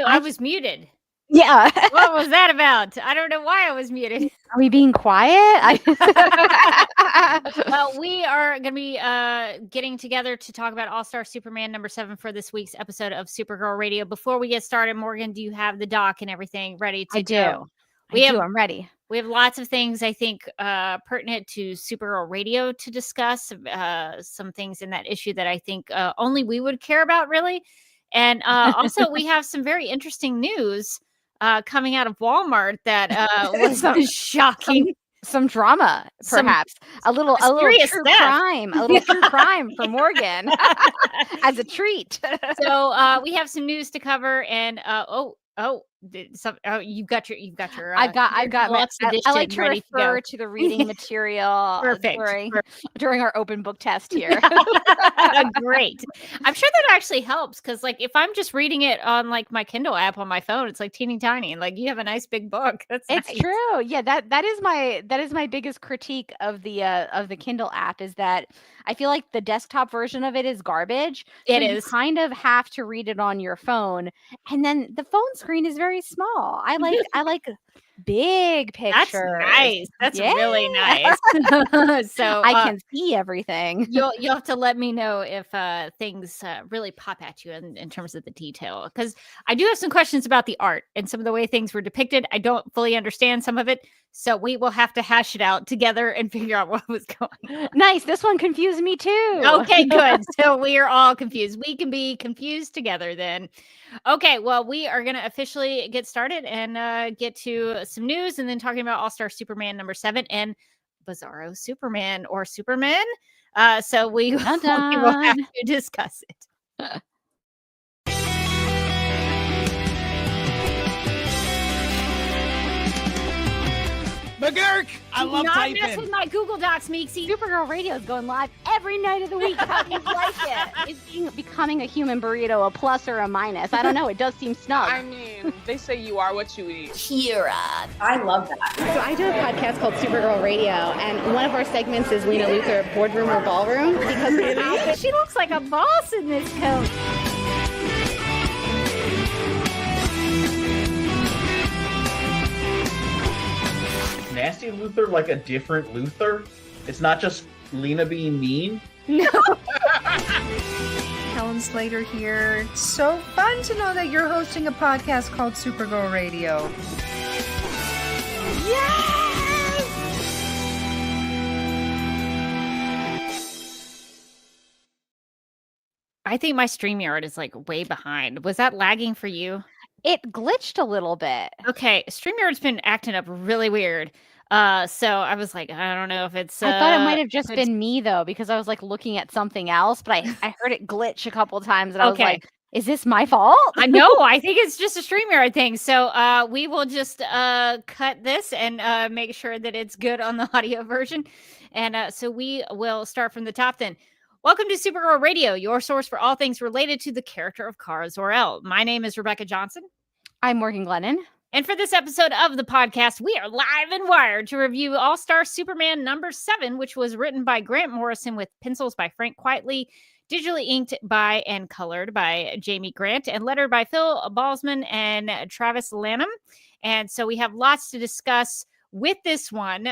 I was muted. Yeah. What was that about? I don't know why I was muted. Are we being quiet? Well, we are going to be getting together to talk about All-Star Superman number 7 for this week's episode of Supergirl Radio. Before we get started, Morgan, do you have the doc and everything ready to go? I'm ready. We have lots of things, I think, pertinent to Supergirl Radio to discuss. Some things in that issue that I think only we would care about, really. And also, we have some very interesting news coming out of Walmart that was shocking. Some drama, perhaps. A little true crime. A little true crime for Morgan as a treat. So we have some news to cover, and you've got your. I've got lots of. I like to refer to the reading material during our open book test here. Great. I'm sure that actually helps because, like, if I'm just reading it on like my Kindle app on my phone, it's like teeny tiny, and like you have a nice big book. It's nice. True. Yeah, that is my biggest critique of the Kindle app is that I feel like the desktop version of it is garbage. It is. You kind of have to read it on your phone, and then the phone screen is very small. I like big pictures. That's nice. That's really nice. So I can see everything. You'll have to let me know if things really pop at you in terms of the detail, because I do have some questions about the art and some of the way things were depicted. I don't fully understand some of it, so we will have to hash it out together and figure out what was going on. Nice. This one confused me too. Okay, good. So we are all confused. We can be confused together then. Okay, well, we are going to officially get started and get to some news and then talking about All-Star Superman number 7 and Bizarro Superman or Superman. So we will have to discuss it. McGurk! I love typing. Not mess with my Google Docs, Meeksy. Supergirl Radio is going live every night of the week. How do you like it? Is becoming a human burrito a plus or a minus? I don't know. It does seem snug. I mean, they say you are what you eat. Kira. I love that. So I do a podcast called Supergirl Radio, and one of our segments is Lena Luthor, Boardroom or Ballroom. Because she looks like a boss in this coat. Nasty Luthor like a different Luthor? It's not just Lena being mean? No. Helen Slater here. It's so fun to know that you're hosting a podcast called Supergirl Radio. Yes! I think my StreamYard is like way behind. Was that lagging for you? It glitched a little bit. Okay, StreamYard's been acting up really weird. So I was like, I don't know if it's. I thought it might have just been me though, because I was like looking at something else, but I heard it glitch a couple of times, and I was like, "Is this my fault?" I know. I think it's just a StreamYard thing. So we will just cut this and make sure that it's good on the audio version, and so we will start from the top then. Welcome to Supergirl Radio, your source for all things related to the character of Kara Zor-El. My name is Rebecca Johnson. I'm Morgan Glennon. And for this episode of the podcast, we are live and wired to review All-Star Superman number 7, which was written by Grant Morrison with pencils by Frank Quitely, digitally inked by and colored by Jamie Grant, and lettered by Phil Balsman and Travis Lanham. And so we have lots to discuss with this one,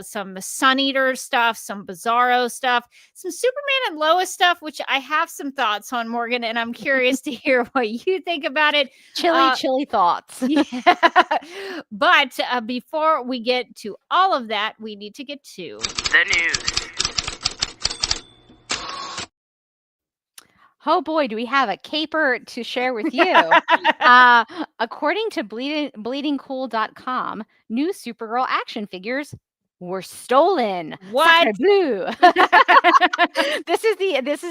some Sun Eater stuff, some Bizarro stuff, some Superman and Lois stuff, which I have some thoughts on, Morgan, and I'm curious to hear what you think about it. Chilly thoughts. Yeah. But before we get to all of that, we need to get to the news. Oh boy, do we have a caper to share with you. According to bleedingcool.com, new Supergirl action figures were stolen. What? Blue. This is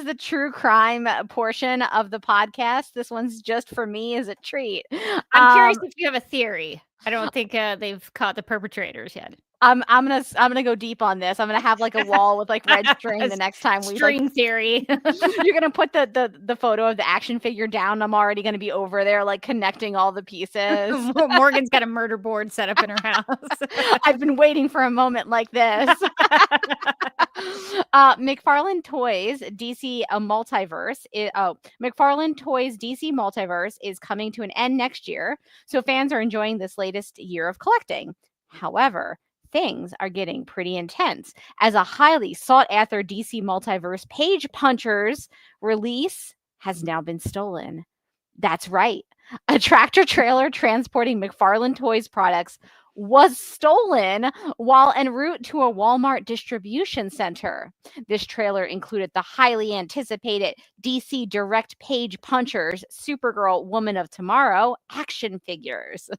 the true crime portion of the podcast. This one's just for me as a treat. I'm curious if you have a theory. I don't think they've caught the perpetrators yet. I'm gonna go deep on this. I'm gonna have like a wall with like red string the next time we String theory. You're gonna put the photo of the action figure down. I'm already gonna be over there like connecting all the pieces. Morgan's got a murder board set up in her house. I've been waiting for a moment like this. McFarlane Toys DC Multiverse. McFarlane Toys DC Multiverse is coming to an end next year, so fans are enjoying this latest year of collecting. However, things are getting pretty intense as a highly sought-after DC Multiverse Page Punchers release has now been stolen. That's right. A tractor trailer transporting McFarlane Toys products was stolen while en route to a Walmart distribution center. This trailer included the highly anticipated DC Direct Page Punchers Supergirl Woman of Tomorrow action figures.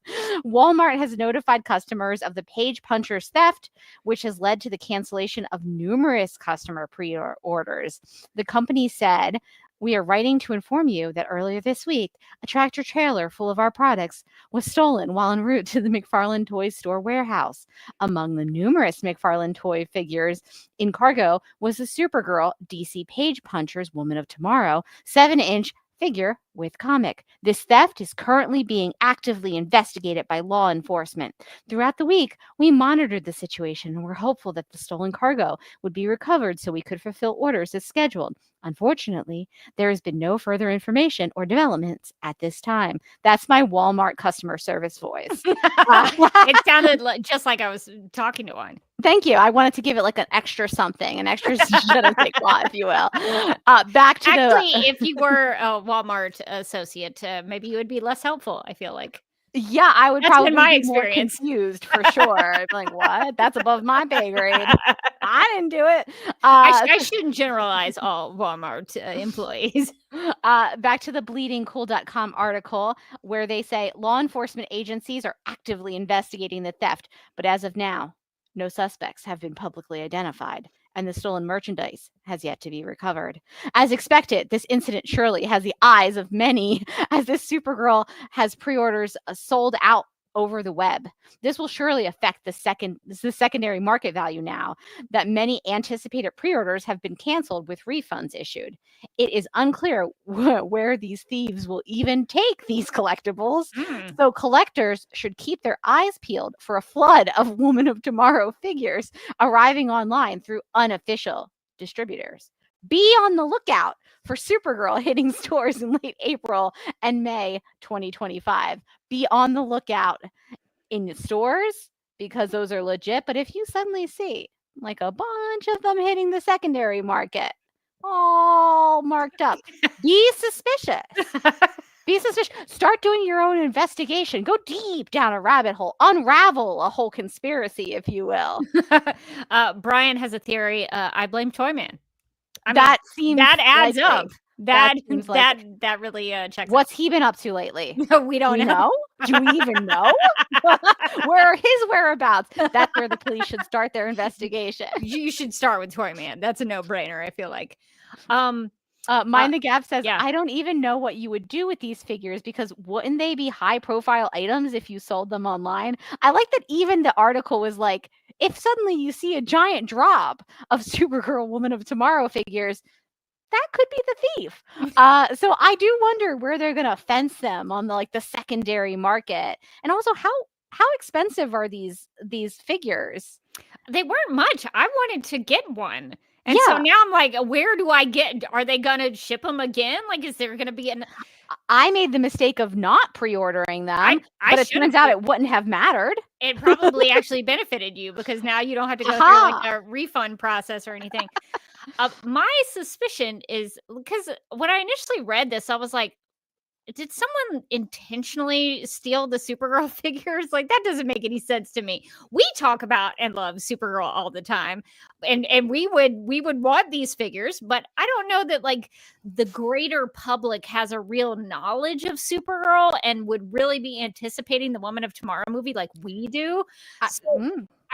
Walmart has notified customers of the Page Punchers theft, which has led to the cancellation of numerous customer pre-orders. The company said, "We are writing to inform you that earlier this week, a tractor trailer full of our products was stolen while en route to the McFarlane Toys store warehouse. Among the numerous McFarlane toy figures in cargo was the Supergirl DC Page Punchers Woman of Tomorrow 7-inch figure with comic. This theft is currently being actively investigated by law enforcement. Throughout the week, we monitored the situation and were hopeful that the stolen cargo would be recovered so we could fulfill orders as scheduled. Unfortunately, there has been no further information or developments at this time." That's my Walmart customer service voice. It sounded just like I was talking to one. Thank you. I wanted to give it like an extra something, an extra if you will. Back to Actually, if you were a Walmart associate, maybe you would be less helpful, I feel like. Yeah, I would That's probably been my be more experience. confused for sure. I'd be like, what? That's above my pay grade. I didn't do it. I shouldn't generalize all Walmart employees. Back to the bleedingcool.com article where they say law enforcement agencies are actively investigating the theft, but as of now, no suspects have been publicly identified, and the stolen merchandise has yet to be recovered. As expected, this incident surely has the eyes of many, as this Supergirl has pre-orders sold out over the web. This will surely affect the secondary market value now that many anticipated pre-orders have been canceled with refunds issued. It is unclear where these thieves will even take these collectibles, so collectors should keep their eyes peeled for a flood of Woman of Tomorrow figures arriving online through unofficial distributors. Be on the lookout for Supergirl hitting stores in late April and May 2025. Be on the lookout in the stores because those are legit. But if you suddenly see like a bunch of them hitting the secondary market, all marked up, be suspicious. Be suspicious. Start doing your own investigation. Go deep down a rabbit hole. Unravel a whole conspiracy, if you will. Brian has a theory. I blame Toyman. That adds likely. up. That That really checks. What's he been up to lately? No, we don't know. Do we even know? Where are his whereabouts? That's where the police should start their investigation. You should start with Toyman. That's a no-brainer, I feel like. Mind the Gap says, yeah. I don't even know what you would do with these figures because wouldn't they be high-profile items if you sold them online? I like that even the article was like, if suddenly you see a giant drop of Supergirl Woman of Tomorrow figures, that could be the thief. So I do wonder where they're going to fence them on the secondary market. And also how expensive are these figures? They weren't much. I wanted to get one. And so now I'm like, where do I get? Are they going to ship them again? Like, is there going to be an? I made the mistake of not pre-ordering them, but it turns out it wouldn't have mattered. It probably actually benefited you because now you don't have to go through a refund process or anything. My suspicion is because when I initially read this, I was like, did someone intentionally steal the Supergirl figures? Like, that doesn't make any sense to me. We talk about and love Supergirl all the time. And we would want these figures, but I don't know that the greater public has a real knowledge of Supergirl and would really be anticipating the Woman of Tomorrow movie like we do.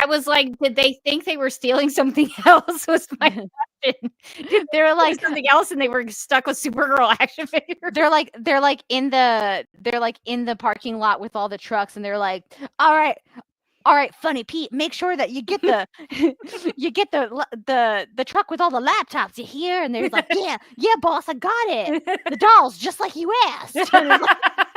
I was like, did they think they were stealing something else? Was my question. They were like something else, and they were stuck with Supergirl action figures. They're in the parking lot with all the trucks, and they're like, all right, all right, Funny Pete, make sure that you get the the truck with all the laptops. You hear? And there's like, yeah, boss, I got it. The dolls, just like you asked. And it's like,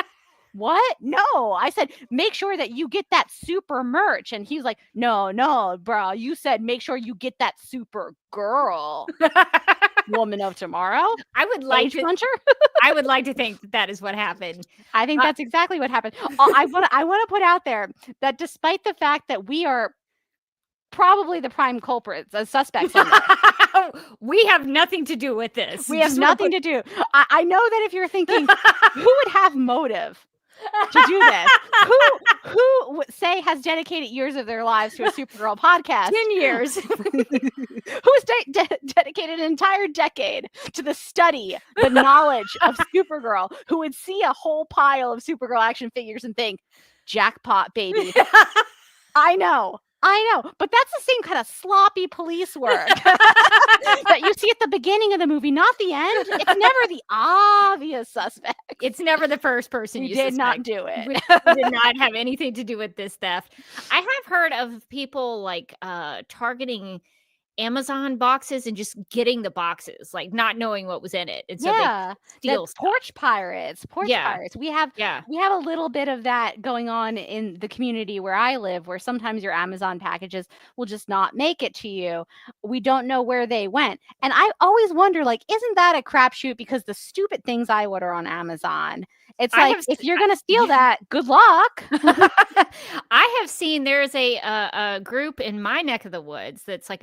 what? No, I said, make sure that you get that super merch. And he's like, no, bro. You said, make sure you get that Supergirl Woman of Tomorrow. I would like Age Puncher. I would like to think that is what happened. I think that's exactly what happened. I want to put out there that despite the fact that we are probably the prime culprits as suspects on this, we have nothing to do with this. we have nothing to do. I know that if you're thinking, who would have motive to do this? Who would say has dedicated years of their lives to a Supergirl podcast? 10 years. Who's dedicated an entire decade to the study, the knowledge of Supergirl, who would see a whole pile of Supergirl action figures and think, jackpot, baby. I know, but that's the same kind of sloppy police work that you see at the beginning of the movie, not the end. It's never the obvious suspect. It's never the first person We you did not suspect. do it. We did not have anything to do with this theft. I have heard of people like targeting Amazon boxes and just getting the boxes, like not knowing what was in it. And so Yeah, they steal the stuff. porch pirates. Yeah. We have a little bit of that going on in the community where I live, where sometimes your Amazon packages will just not make it to you. We don't know where they went. And I always wonder, like, isn't that a crapshoot? Because the stupid things I order on Amazon, it's I like, have if you're going to steal that, good luck. I have seen there's a group in my neck of the woods that's like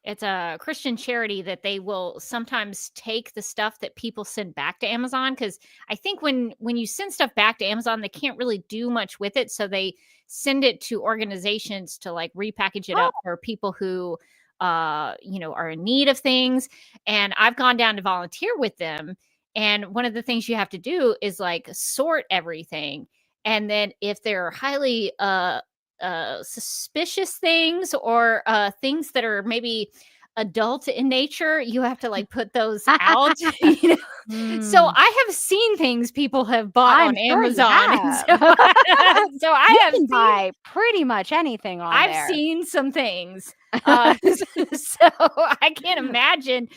it's a Christian charity that they will sometimes take the stuff that people send back to Amazon, because I think when you send stuff back to Amazon, they can't really do much with it, so they send it to organizations to like repackage it up for people who are in need of things. And I've gone down to volunteer with them. And one of the things you have to do is like sort everything. And then if they're highly suspicious things or things that are maybe adult in nature, you have to like put those out. So I have seen things people have bought on Amazon. And so I have seen, buy pretty much anything on there. I've seen some things. So I can't imagine,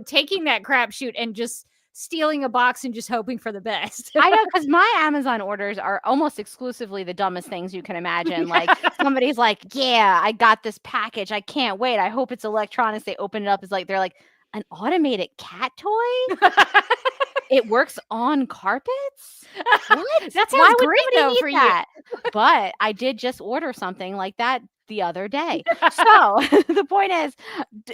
taking that crapshoot and just stealing a box and just hoping for the best. I know, because my Amazon orders are almost exclusively the dumbest things you can imagine. Like somebody's like, yeah, I got this package. I can't wait. I hope it's electronics. They open it up. It's like, they're like, an automated cat toy? It works on carpets? What? That Why sounds would great somebody though need for that? But I did just order something like that the other day. So the point is,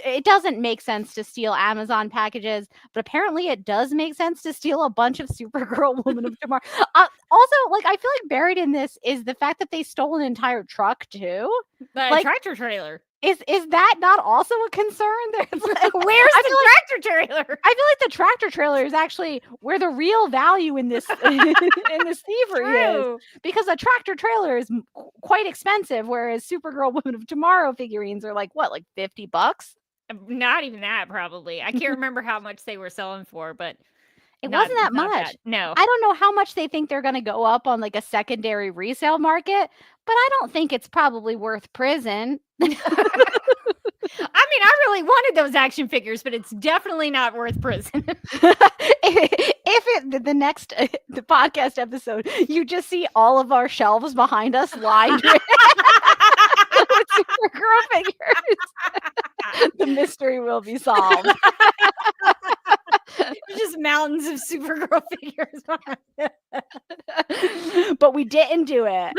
it doesn't make sense to steal Amazon packages, but apparently it does make sense to steal a bunch of Supergirl Woman of Tomorrow. Also, like, I feel like buried in this is the fact that they stole an entire truck too. The tractor trailer. Is that not also a concern? Like, where's the tractor trailer? I feel like the tractor trailer is actually where the real value in this in this thievery is, because a tractor trailer is quite expensive, whereas Supergirl Woman of Tomorrow figurines are like what, like $50? Not even that, probably. I can't remember how much they were selling for, but it wasn't that much. No, I don't know how much they think they're going to go up on like a secondary resale market, but I don't think it's probably worth prison. I mean, I really wanted those action figures, but it's definitely not worth prison. If the podcast episode, you just see all of our shelves behind us lined with Supergirl figures, the mystery will be solved. Just mountains of Supergirl figures. But we didn't do it.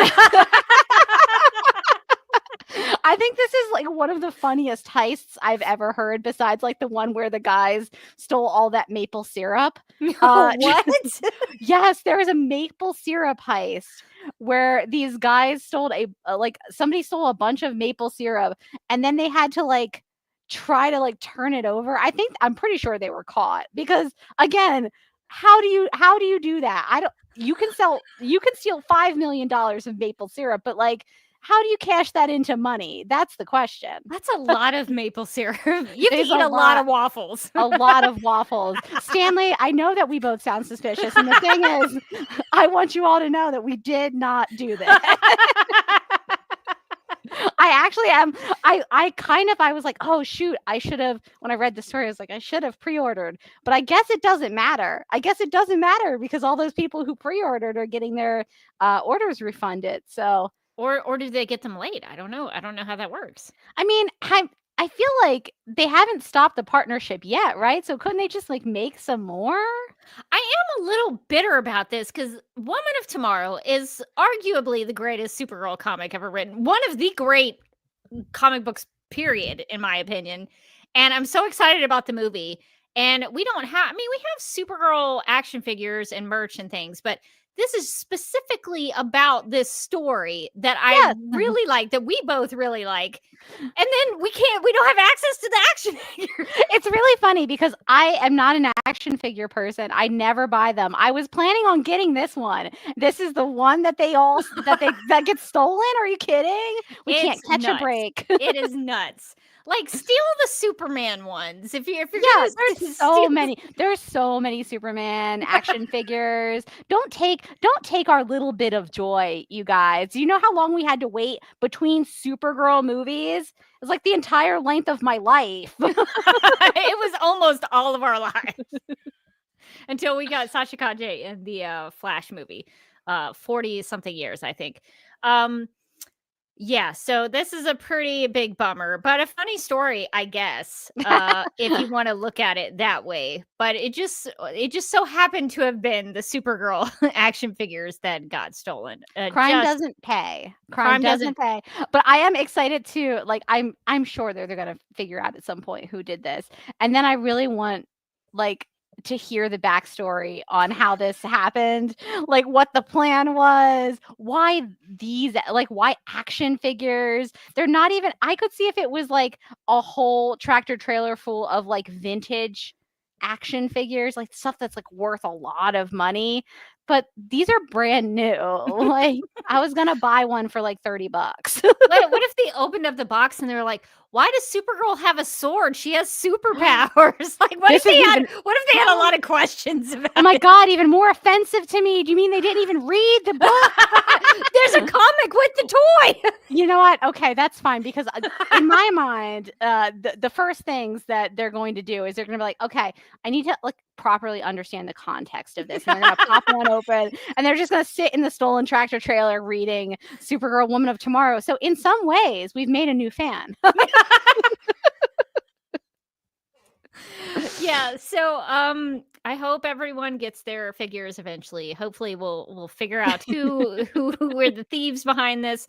I think this is like one of the funniest heists I've ever heard, besides like the one where the guys stole all that maple syrup. What? Yes, there was a maple syrup heist where these guys stole somebody stole a bunch of maple syrup, and then they had to like try to like turn it over. I'm pretty sure they were caught, because again, how do you do that? You can steal $5 million of maple syrup, but like, how do you cash that into money? That's the question. That's a lot of maple syrup. You can It's eat a lot of waffles. A lot of waffles. Stanley, I know that we both sound suspicious. And the thing is, I want you all to know that we did not do this. I actually am. I was like, oh shoot, I should have. When I read the story, I was like, I should have pre-ordered. But I guess it doesn't matter. Because all those people who pre-ordered are getting their orders refunded. So, or do they get them late? I don't know. I don't know how that works. I mean, I feel like they haven't stopped the partnership yet, right? So couldn't they just like make some more? I am a little bitter about this because Woman of Tomorrow is arguably the greatest Supergirl comic ever written. One of the great comic books, period, in my opinion. And I'm so excited about the movie. And we don't have, we have Supergirl action figures and merch and things, but this is specifically about this story that I really like, that we both really like. And then we don't have access to the action figure. It's really funny because I am not an action figure person. I never buy them. I was planning on getting this one. This is the one that that gets stolen. Are you kidding? We can't catch a break. It is nuts. Like, steal the Superman ones. If you're there's so many. There's so many Superman action figures. Don't take our little bit of joy, you guys. Do you know how long we had to wait between Supergirl movies? It was like the entire length of my life. It was almost all of our lives until we got Sasha Kaje in the Flash movie. 40 something years, I think. Yeah, so this is a pretty big bummer, but a funny story, I guess, if you want to look at it that way. But it just so happened to have been the Supergirl action figures that got stolen. Crime doesn't pay. Crime doesn't pay. But I am excited to, like, I'm sure they're going to figure out at some point who did this. And then I really want, like, to hear the backstory on how this happened, like what the plan was, why action figures. They're not even, I could see if it was like a whole tractor trailer full of like vintage action figures, like stuff that's like worth a lot of money, but these are brand new. Like, I was gonna buy one for like $30. What if they opened up the box and they were like, why does Supergirl have a sword? She has superpowers. Like, what if they had a lot of questions about Oh my God, even more offensive to me. Do you mean they didn't even read the book? There's a comic with the toy. You know what? Okay, that's fine, because in my mind, the first things that they're going to do is they're going to be like, okay, I need to like properly understand the context of this. And they're going to pop one open and they're just going to sit in the stolen tractor trailer reading Supergirl Woman of Tomorrow. So in some ways, we've made a new fan. Yeah, so I hope everyone gets their figures eventually. Hopefully we'll figure out who were the thieves behind this.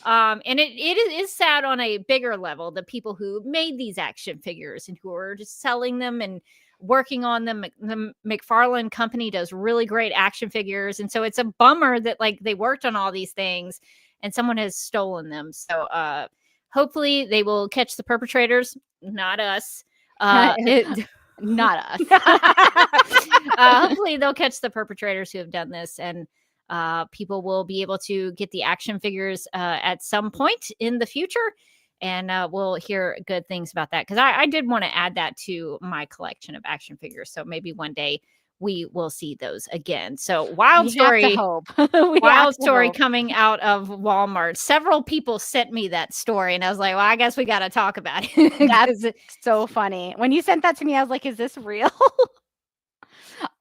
And it is sad on a bigger level, the people who made these action figures and who are just selling them and working on them. The McFarlane company does really great action figures, and so it's a bummer that like they worked on all these things and someone has stolen them. So hopefully they will catch the perpetrators, not us. Not us. Hopefully they'll catch the perpetrators who have done this, and people will be able to get the action figures at some point in the future, and we'll hear good things about that, because I did want to add that to my collection of action figures, so maybe one day we will see those again. So wild story coming out of Walmart. Several people sent me that story and I was like, well, I guess we got to talk about it. That's so funny. When you sent that to me, I was like, is this real?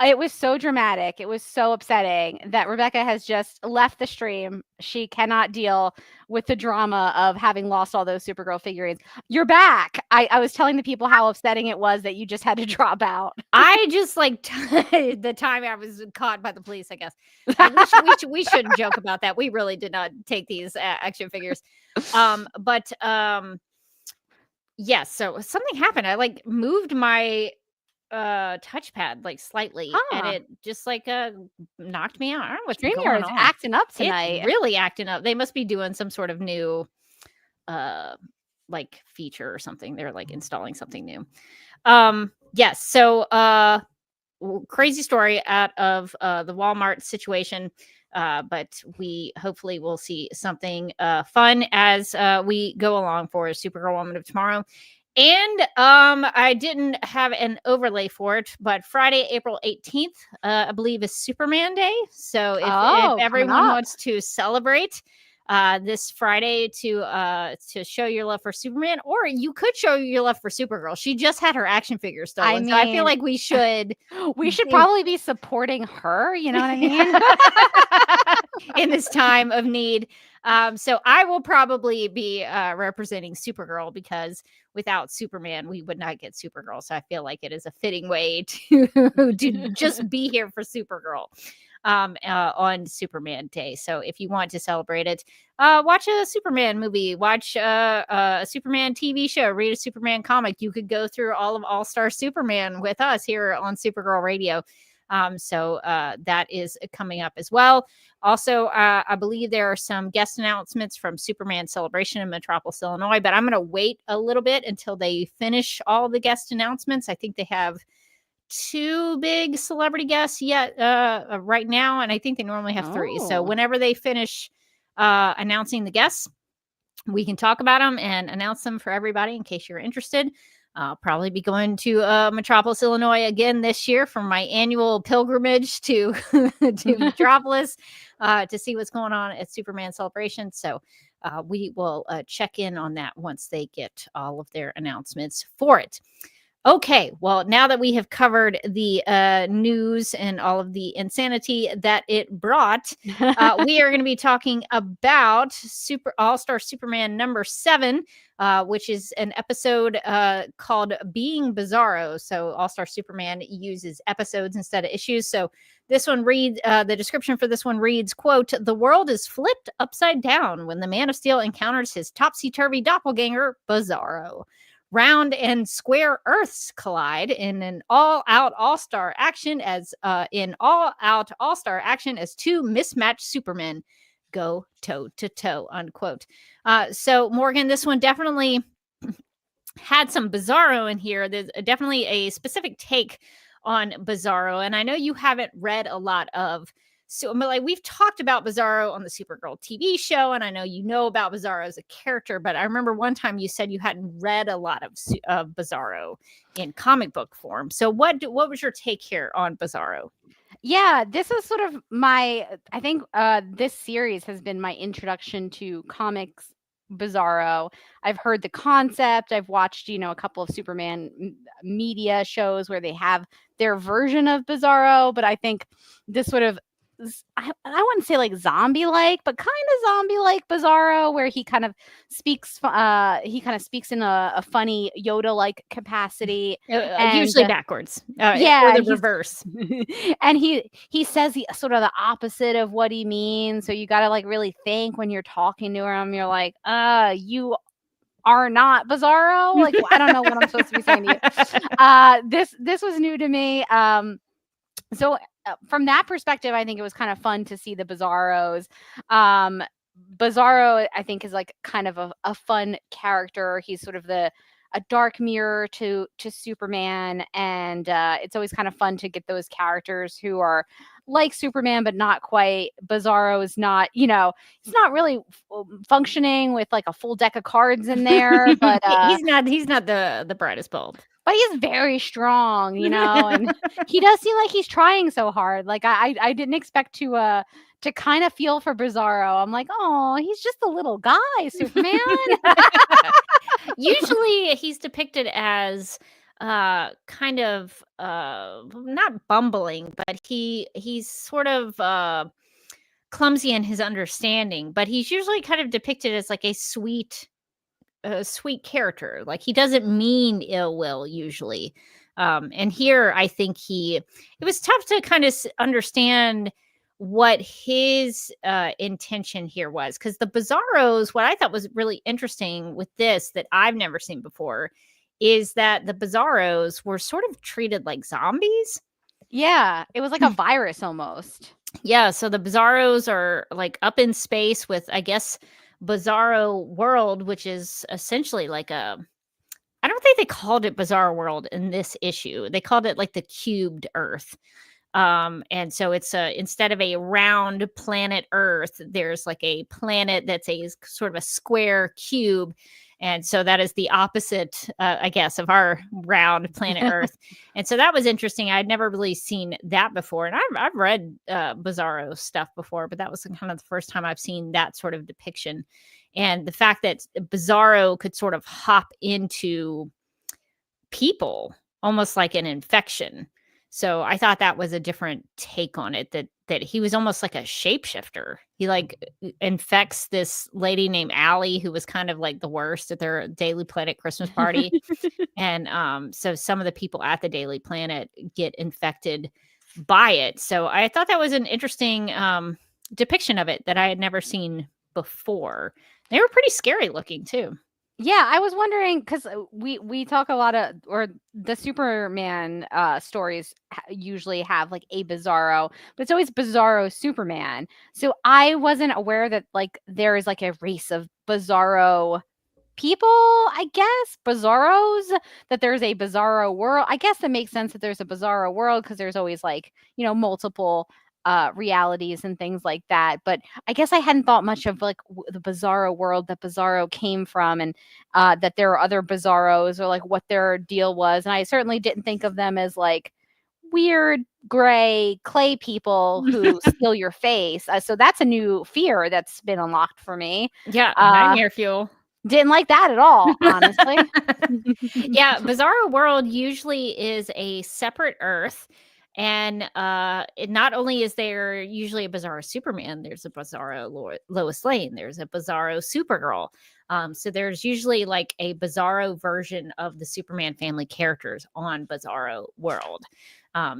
It was so dramatic. It was so upsetting that Rebecca has just left the stream. She cannot deal with the drama of having lost all those Supergirl figurines. You're back. I was telling the people how upsetting it was that you just had to drop out. I just like the time I was caught by the police, I guess. We shouldn't joke about that. We really did not take these action figures. Yes, so something happened. I like moved my touchpad like slightly, and it just like knocked me out. I don't know what's going on. It's acting up tonight. It's really acting up. They must be doing some sort of new like feature or something. They're like installing something new. Yes, so crazy story out of the Walmart situation. But we hopefully will see something fun as we go along for Supergirl Woman of Tomorrow. And I didn't have an overlay for it, but Friday, April 18th, I believe is Superman Day. So if everyone wants to celebrate, this Friday to show your love for Superman, or you could show your love for Supergirl. She just had her action figure stolen, so I feel like we should probably be supporting her. You know what I mean? In this time of need. So I will probably be representing Supergirl, because without Superman, we would not get Supergirl. So I feel like it is a fitting way to just be here for Supergirl on Superman Day. So if you want to celebrate it, watch a Superman movie, watch a Superman TV show, read a Superman comic. You could go through all of All-Star Superman with us here on Supergirl Radio. So that is coming up as well. Also, I believe there are some guest announcements from Superman Celebration in Metropolis, Illinois, but I'm going to wait a little bit until they finish all the guest announcements. I think they have 2 big celebrity guests yet right now, and I think they normally have 3. So whenever they finish announcing the guests, we can talk about them and announce them for everybody in case you're interested. I'll probably be going to Metropolis, Illinois again this year for my annual pilgrimage to Metropolis to see what's going on at Superman Celebration. So we will check in on that once they get all of their announcements for it. Okay, well, now that we have covered the news and all of the insanity that it brought, we are going to be talking about All-Star Superman number 7, which is an episode called Being Bizarro. So All-Star Superman uses episodes instead of issues. So this one reads, the description for this one reads, quote, "The world is flipped upside down when the Man of Steel encounters his topsy-turvy doppelganger, Bizarro. Round and square Earths collide in an all-out all-star action as 2 mismatched Supermen go toe-to-toe," unquote. So, Morgan, this one definitely had some Bizarro in here. There's definitely a specific take on Bizarro, and I know you haven't read a lot of. So, but like we've talked about Bizarro on the Supergirl TV show, and I know you know about Bizarro as a character, but I remember one time you said you hadn't read a lot of Bizarro in comic book form. So what was your take here on Bizarro? Yeah, this is sort of I think this series has been my introduction to comics Bizarro. I've heard the concept. I've watched, a couple of Superman media shows where they have their version of Bizarro, but I think this sort of I wouldn't say like zombie-like, but kind of zombie-like Bizarro, where he kind of speaks in a funny Yoda-like capacity, usually backwards. Or the reverse. And he says sort of the opposite of what he means. So you got to like really think when you're talking to him. You're like, you are not Bizarro. Like, I don't know what I'm supposed to be saying to you. This was new to me. So from that perspective, I think it was kind of fun to see the Bizarros. Bizarro, I think, is like kind of a fun character. He's sort of a dark mirror to Superman, and it's always kind of fun to get those characters who are like Superman but not quite. Bizarro is not, he's not really functioning with like a full deck of cards in there, but he's not the brightest bulb. But he's very strong, and he does seem like he's trying so hard. Like I didn't expect to kind of feel for Bizarro. I'm like, oh, he's just a little guy, Superman. Usually he's depicted as kind of not bumbling, but he's sort of clumsy in his understanding. But he's usually kind of depicted as like a sweet character. Like he doesn't mean ill will usually. And here I think it was tough to kind of understand what his intention here was, because the Bizarros, what I thought was really interesting with this that I've never seen before is that the Bizarros were sort of treated like zombies. Yeah, it was like a virus almost. Yeah, so the Bizarros are like up in space with, I guess, Bizarro World, which is essentially like I don't think they called it Bizarro World in this issue. They called it like the cubed Earth. And so it's instead of a round planet Earth, there's like a planet that's a sort of a square cube. And so that is the opposite, I guess, of our round planet Earth. And so that was interesting. I'd never really seen that before. And I've read Bizarro stuff before, but that was kind of the first time I've seen that sort of depiction. And the fact that Bizarro could sort of hop into people, almost like an infection. So I thought that was a different take on it, that he was almost like a shapeshifter. He like infects this lady named Allie, who was kind of like the worst at their Daily Planet Christmas party. And so some of the people at the Daily Planet get infected by it. So I thought that was an interesting depiction of it that I had never seen before. They were pretty scary looking too. Yeah, I was wondering because we talk a lot of, or the Superman stories usually have like a Bizarro, but it's always Bizarro Superman. So I wasn't aware that like there is like a race of Bizarro people, I guess, Bizarros, that there's a Bizarro world. I guess that makes sense that there's a Bizarro world because there's always like, multiple realities and things like that. But I guess I hadn't thought much of like the Bizarro world that Bizarro came from, and that there are other Bizarros, or like what their deal was. And I certainly didn't think of them as like weird gray clay people who steal your face. So that's a new fear that's been unlocked for me. Yeah, nightmare fuel. Didn't like that at all, honestly. Yeah, Bizarro world usually is a separate Earth. And it not only is there usually a Bizarro Superman, there's a Bizarro Lois Lane, there's a Bizarro Supergirl. So there's usually like a Bizarro version of the Superman family characters on Bizarro world.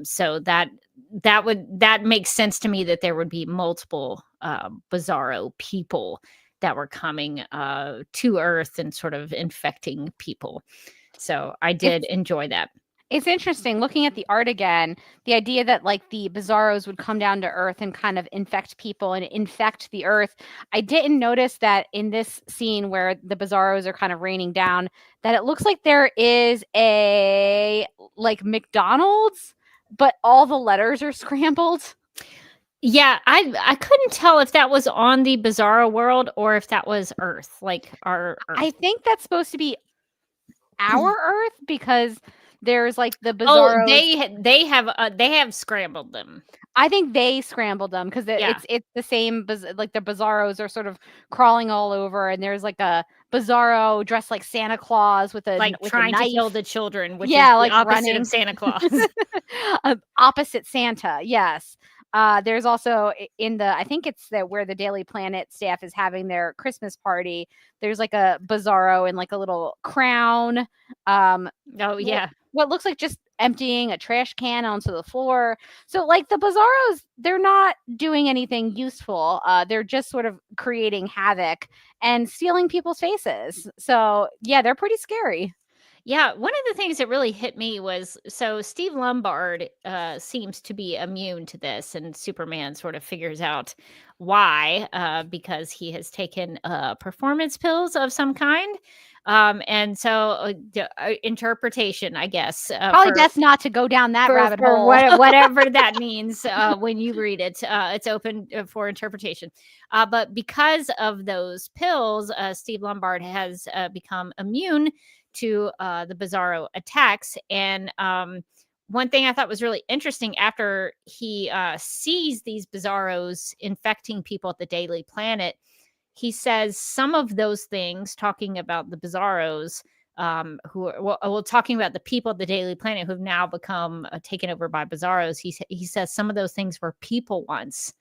So that makes sense to me that there would be multiple Bizarro people that were coming to Earth and sort of infecting people. So I did enjoy that. It's interesting looking at the art again, the idea that like the Bizarros would come down to Earth and kind of infect people and infect the Earth. I didn't notice that in this scene where the Bizarros are kind of raining down, that it looks like there is a like McDonald's, but all the letters are scrambled. Yeah, I couldn't tell if that was on the Bizarro world or if that was Earth, like our Earth. I think that's supposed to be our Earth because there's like the Bizarros. Oh, they have scrambled them. I think they scrambled them because it's the same. Like the Bizarros are sort of crawling all over, and there's like a Bizarro dressed like Santa Claus with a trying a to kill the children, which is like the opposite running. of Santa Claus. Opposite Santa, yes. There's also I think it's where the Daily Planet staff is having their Christmas party. There's like a Bizarro in like a little crown. What looks like just emptying a trash can onto the floor. So like the Bizarros, they're not doing anything useful. They're just sort of creating havoc and stealing people's faces. So yeah, they're pretty scary. Yeah, one of the things that really hit me was, so Steve Lombard seems to be immune to this, and Superman sort of figures out why, because he has taken performance pills of some kind. And so interpretation, I guess. Probably best not to go down that rabbit hole. Whatever that means when you read it. It's open for interpretation. But because of those pills, Steve Lombard has become immune to the Bizarro attacks. And one thing I thought was really interesting, after he sees these Bizarros infecting people at the Daily Planet, he says some of those things, talking about the Bizarros, talking about the people at the Daily Planet who have now become taken over by Bizarros. He says some of those things were people once.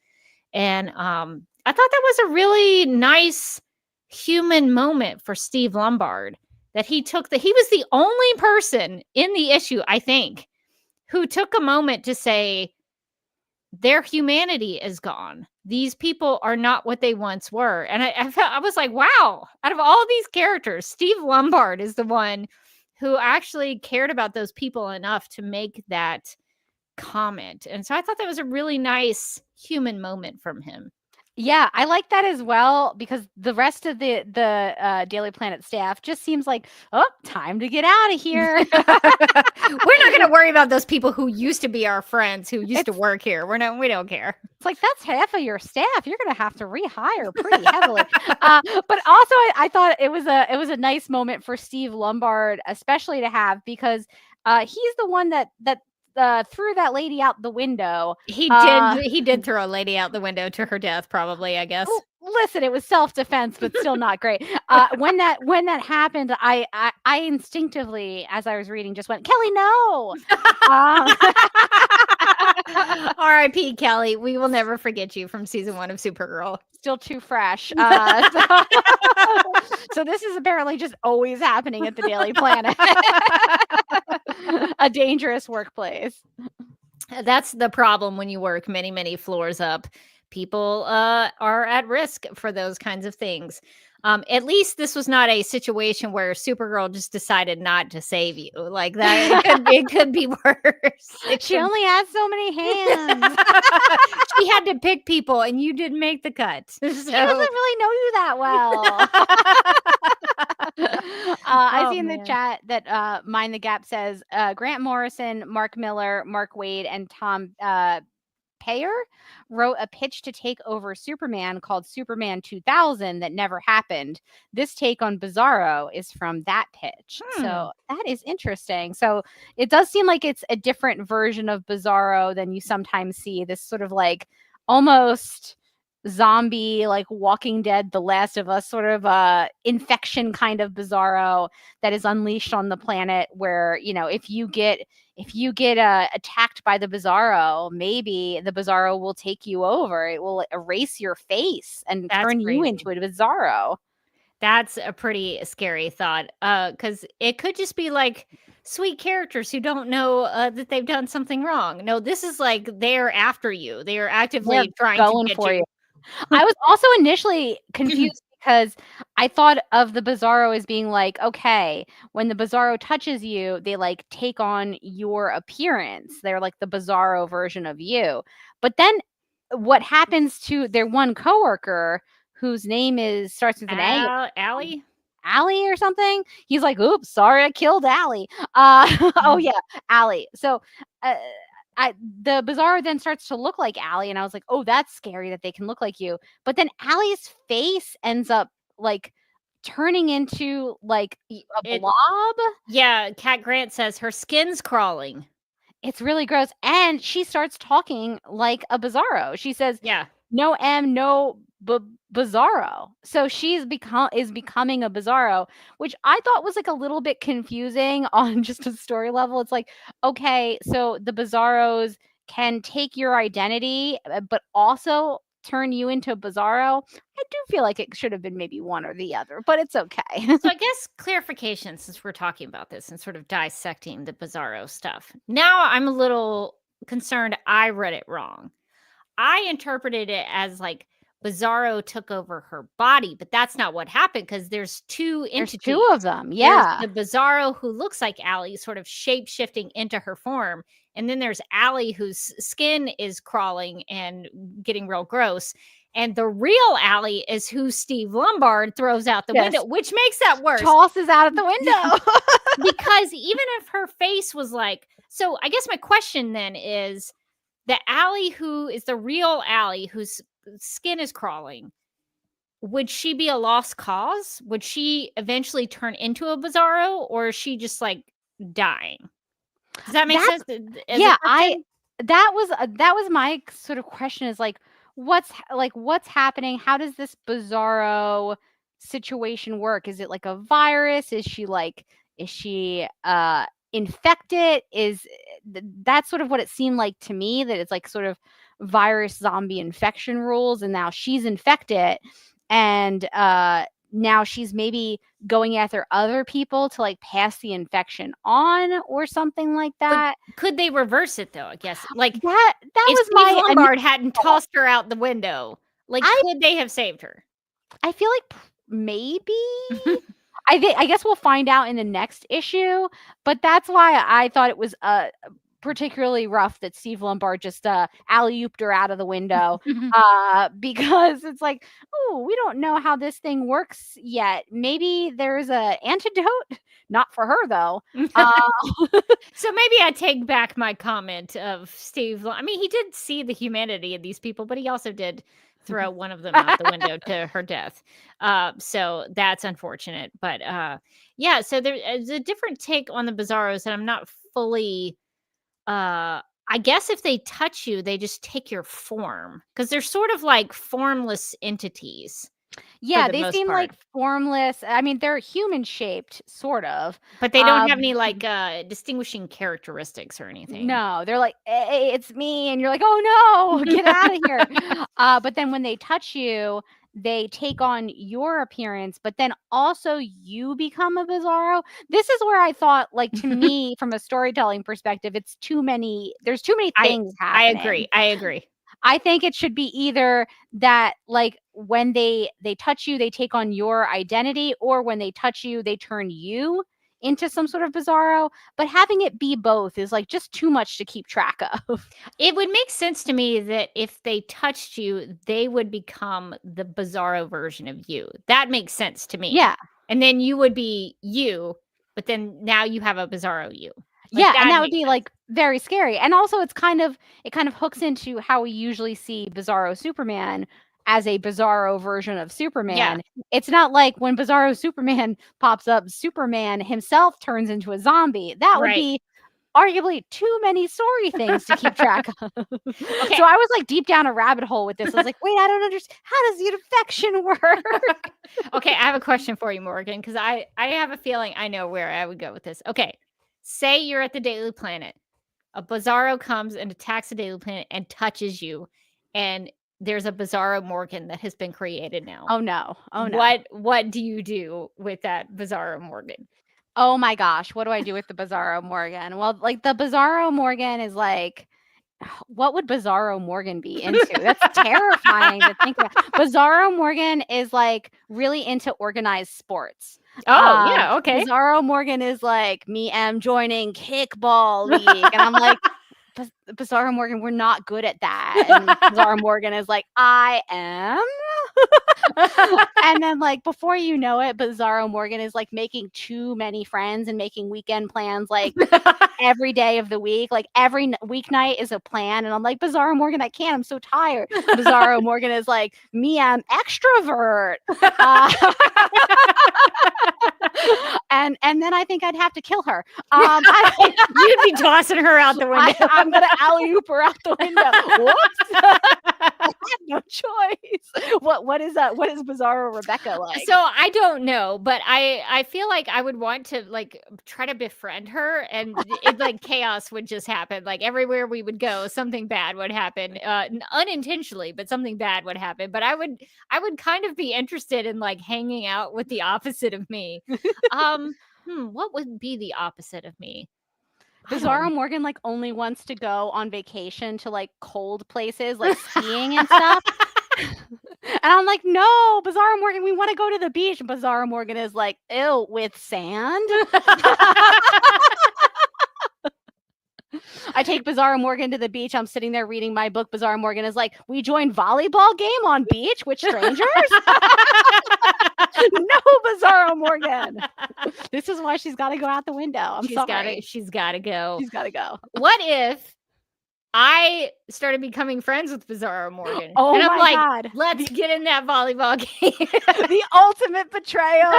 And I thought that was a really nice human moment for Steve Lombard, that he was the only person in the issue, I think, who took a moment to say, their humanity is gone. These people are not what they once were. And I was like, wow, out of all these characters, Steve Lombard is the one who actually cared about those people enough to make that comment. And so I thought that was a really nice human moment from him. Yeah, I like that as well because the rest of the Daily Planet staff just seems like, oh, time to get out of here. We're not going to worry about those people who used to be our friends who used to work here. We don't care. It's like that's half of your staff. You're going to have to rehire pretty heavily. But also, I thought it was a nice moment for Steve Lombard, especially to have because he's the one that threw that lady out the window. He did throw a lady out the window to her death, probably, I guess. Listen, it was self-defense, but still not great. When that happened, I instinctively, as I was reading, just went, Kelly, no. R.I.P. Kelly. We will never forget you from season 1 of Supergirl. Still too fresh. So this is apparently just always happening at the Daily Planet. A dangerous workplace. That's the problem when you work many, many floors up. People are at risk for those kinds of things. At least this was not a situation where Supergirl just decided not to save you. Like that, it could be worse. She only had so many hands. She had to pick people, and you didn't make the cut. So. She doesn't really know you that well. I see in the chat that Mind the Gap says Grant Morrison, Mark Miller, Mark Waid, and Tom Payer wrote a pitch to take over Superman called Superman 2000 that never happened. This take on Bizarro is from that pitch. So that is interesting. So it does seem like it's a different version of Bizarro than you sometimes see. This sort of like almost zombie, like Walking Dead, The Last of Us sort of infection kind of Bizarro that is unleashed on the planet where, you know, if you get attacked by the Bizarro, maybe the Bizarro will take you over. It will erase your face and turn you into a Bizarro. That's a pretty scary thought because it could just be like sweet characters who don't know that they've done something wrong. No, this is like they're after you. They are actively trying to get you. I was also initially confused because I thought of the Bizarro as being like, okay, when the Bizarro touches you, they like take on your appearance. They're like the Bizarro version of you. But then what happens to their one coworker whose name starts with an A? Allie or something? He's like, oops, sorry, I killed Allie. Oh yeah, Allie. So the Bizarro then starts to look like Allie, and I was like, oh, that's scary that they can look like you. But then Allie's face ends up like turning into like a blob. Yeah, Kat Grant says her skin's crawling. It's really gross. And she starts talking like a Bizarro. She says, yeah, no M, no Bizarro. So she's becoming a Bizarro, which I thought was like a little bit confusing on just a story level. It's like, okay, so the Bizarros can take your identity, but also turn you into a Bizarro. I do feel like it should have been maybe one or the other, but it's okay. So I guess clarification, since we're talking about this and sort of dissecting the Bizarro stuff. Now I'm a little concerned I read it wrong. I interpreted it as like Bizarro took over her body, but that's not what happened because there's two entities. There's two of them, yeah. There's the Bizarro who looks like Allie, sort of shape-shifting into her form, and then there's Allie whose skin is crawling and getting real gross. And the real Allie is who Steve Lombard throws out the window, which makes that worse. Tosses out of the window. Because even if her face was like... So I guess my question then is, the Allie who is the real Allie, whose skin is crawling, would she be a lost cause? Would she eventually turn into a Bizarro, or is she just like dying? Does that make sense? Yeah, that was my sort of question is like, what's happening? How does this Bizarro situation work? Is it like a virus? Is she infected? That's sort of what it seemed like to me, that it's like sort of virus zombie infection rules, and now she's infected, and now she's maybe going after other people to like pass the infection on or something like that. But could they reverse it though? I guess like that if was Steve my Lombard hadn't tossed her out the window, like could they have saved her? I feel like maybe. I guess we'll find out in the next issue, but that's why I thought it was particularly rough that Steve Lombard just alley-ooped her out of the window because it's like, oh, we don't know how this thing works yet. Maybe there's a antidote. Not for her though. So maybe I take back my comment of Steve. I mean, he did see the humanity of these people, but he also did throw one of them out the window to her death. So that's unfortunate. But yeah, so there's a different take on the Bizarros that I'm not fully. I guess if they touch you, they just take your form because they're sort of like formless entities. Yeah, they seem like formless. I mean, they're human shaped, sort of. But they don't have any like distinguishing characteristics or anything. No, they're like, hey, it's me. And you're like, oh no, get out of here. But then when they touch you, they take on your appearance, but then also you become a Bizarro. This is where I thought, like, to me, from a storytelling perspective, there's too many things happening. I agree. I think it should be either that, like, when they touch you, they take on your identity, or when they touch you, they turn you into some sort of Bizarro. But having it be both is like just too much to keep track of. It would make sense to me that if they touched you, they would become the Bizarro version of you. That makes sense to me. Yeah. And then you would be you, but then now you have a Bizarro you. Like, yeah, and that would be like very scary. And also it kind of hooks into how we usually see Bizarro Superman as a Bizarro version of Superman. Yeah. It's not like when Bizarro Superman pops up, Superman himself turns into a zombie. That would be arguably too many sorry things to keep track of. Okay. So I was like deep down a rabbit hole with this. I was like, wait, I don't understand. How does the infection work? Okay, I have a question for you, Morgan, because I have a feeling I know where I would go with this. Okay. Say you're at the Daily Planet. A Bizarro comes and attacks the Daily Planet and touches you. And there's a Bizarro Morgan that has been created now. Oh, no. Oh, no. What do you do with that Bizarro Morgan? Oh, my gosh. What do I do with the Bizarro Morgan? Well, like, the Bizarro Morgan is like, what would Bizarro Morgan be into? That's terrifying to think about. Bizarro Morgan is like really into organized sports. Oh, yeah, okay. Bizarro Morgan is like, me am joining kickball league. And I'm like, Bizarro Morgan, we're not good at that. And Bizarro Morgan is like, I am. And then, like, before you know it, Bizarro Morgan is like making too many friends and making weekend plans like every day of the week. Like every weeknight is a plan. And I'm like, Bizarro Morgan, I can't. I'm so tired. Bizarro Morgan is like, me, I'm extrovert. And then I think I'd have to kill her. You'd be tossing her out the window. I'm gonna alley-oop her out the window. Whoops! I have no choice. What is that? What is Bizarro Rebecca like? So I don't know, but I feel like I would want to like try to befriend her, and it like chaos would just happen. Like everywhere we would go, something bad would happen, unintentionally, but something bad would happen. But I would kind of be interested in like hanging out with the opposite of me. What would be the opposite of me? Bizarro Morgan like only wants to go on vacation to like cold places, like skiing and stuff. And I'm like, no, Bizarro Morgan, we want to go to the beach. And Bizarro Morgan is like, ew, with sand. I take Bizarro Morgan to the beach. I'm sitting there reading my book. Bizarro Morgan is like, we joined volleyball game on beach with strangers. No, Bizarro Morgan. This is why she's got to go out the window. She's got to go. She's got to go. What if I started becoming friends with Bizarro Morgan? Oh, and I'm my God. Let's get in that volleyball game. The ultimate betrayal.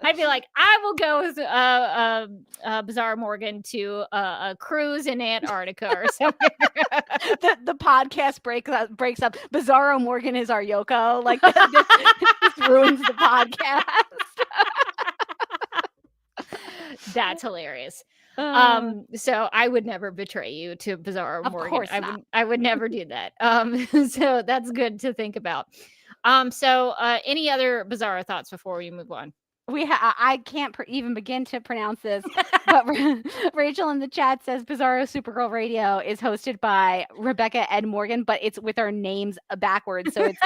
I'd be like, I will go with Bizarro Morgan to a cruise in Antarctica or something. The podcast breaks up. Bizarro Morgan is our Yoko. Like this ruins the podcast. That's hilarious. So I would never betray you to Bizarro Morgan. Of course not. I would never do that. So that's good to think about. So any other Bizarro thoughts before we move on? I can't even begin to pronounce this, but Rachel in the chat says Bizarro Supergirl Radio is hosted by Rebecca Ed Morgan, but it's with our names backwards. So it's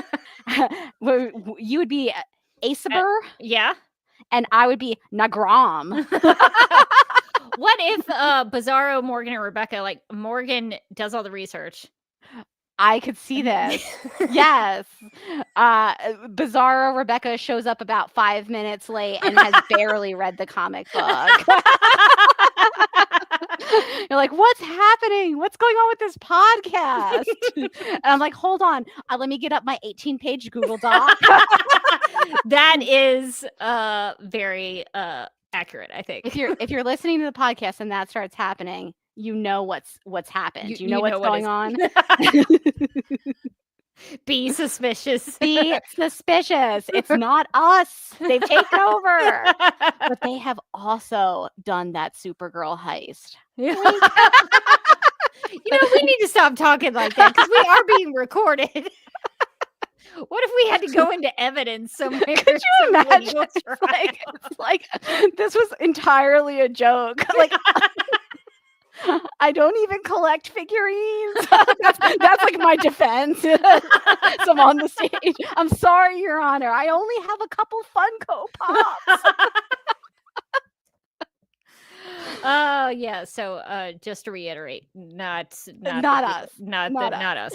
you would be Asaber. Yeah. and I would be Nagram. What if Bizarro, Morgan, and Rebecca, like Morgan does all the research? I could see this. Yes. Bizarro Rebecca shows up about 5 minutes late and has barely read the comic book. You're like, what's happening? What's going on with this podcast? And I'm like, hold on. Let me get up my 18-page Google Doc. That is very accurate, I think. If you're listening to the podcast and that starts happening, you know what's happened. You know what's going on. Be suspicious. Be suspicious. It's not us. They've taken over. But they have also done that Supergirl heist. You know, we need to stop talking like that because we are being recorded. What if we had to go into evidence somewhere? Could you imagine? It's like this was entirely a joke. Like I don't even collect figurines. That's like my defense. So I'm on the stage. I'm sorry, Your Honor. I only have a couple Funko Pops. Oh yeah. So just to reiterate, not us. Not us.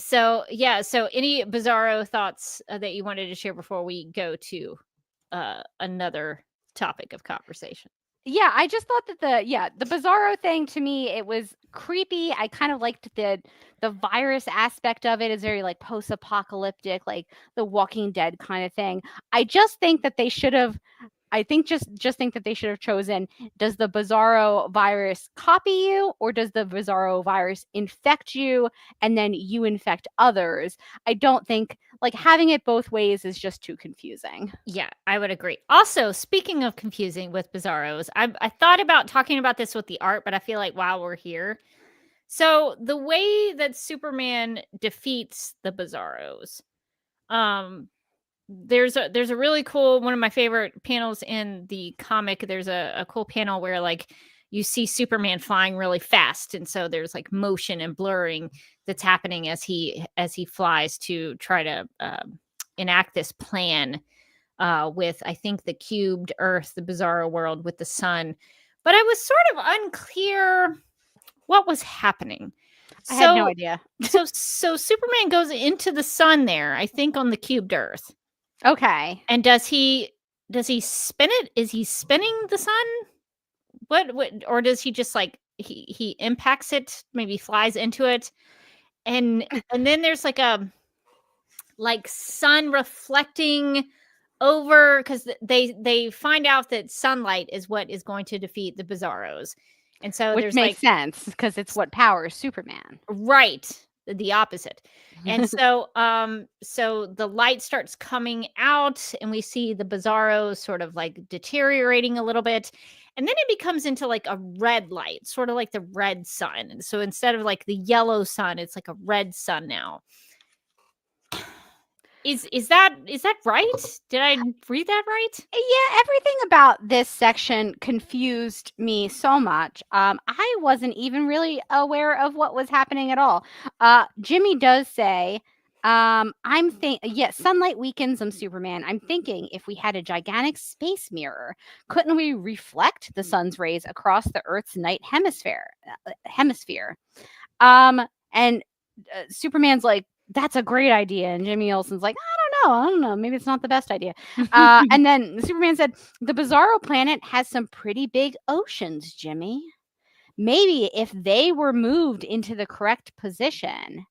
So yeah. So any Bizarro thoughts that you wanted to share before we go to another topic of conversation? Yeah, I just thought that the Bizarro thing, to me, it was creepy. I kind of liked the virus aspect of it. Is very like post-apocalyptic, like the Walking Dead kind of thing. I just think that they should have. I think just think that they should have chosen, does the Bizarro virus copy you or does the Bizarro virus infect you and then you infect others? I don't think like having it both ways is just too confusing. Yeah, I would agree. Also, speaking of confusing with Bizarros, I thought about talking about this with the art, but I feel like while we're here. So the way that Superman defeats the Bizarros, there's a really cool, one of my favorite panels in the comic. There's a cool panel where like you see Superman flying really fast, and so there's like motion and blurring that's happening as he flies to try to enact this plan with, I think, the cubed Earth, the Bizarro world with the sun. But I was sort of unclear what was happening. I had no idea. so Superman goes into the sun there, I think, on the cubed Earth. Okay. And does he spin it? Is he spinning the sun? What or does he just like he impacts it, maybe flies into it? And then there's like a sun reflecting over, because they find out that sunlight is what is going to defeat the Bizarros. And so which makes sense because it's what powers Superman. Right. The opposite. And so the light starts coming out and we see the Bizarros sort of like deteriorating a little bit. And then it becomes into like a red light, sort of like the red sun. And so instead of like the yellow sun, it's like a red sun now. Is that right? Did I read that right? Yeah, everything about this section confused me so much. I wasn't even really aware of what was happening at all. Jimmy does say, sunlight weakens Superman. I'm thinking if we had a gigantic space mirror, couldn't we reflect the sun's rays across the Earth's night hemisphere? And Superman's like, that's a great idea. And Jimmy Olsen's like, I don't know. Maybe it's not the best idea. And then Superman said, the Bizarro planet has some pretty big oceans, Jimmy. Maybe if they were moved into the correct position,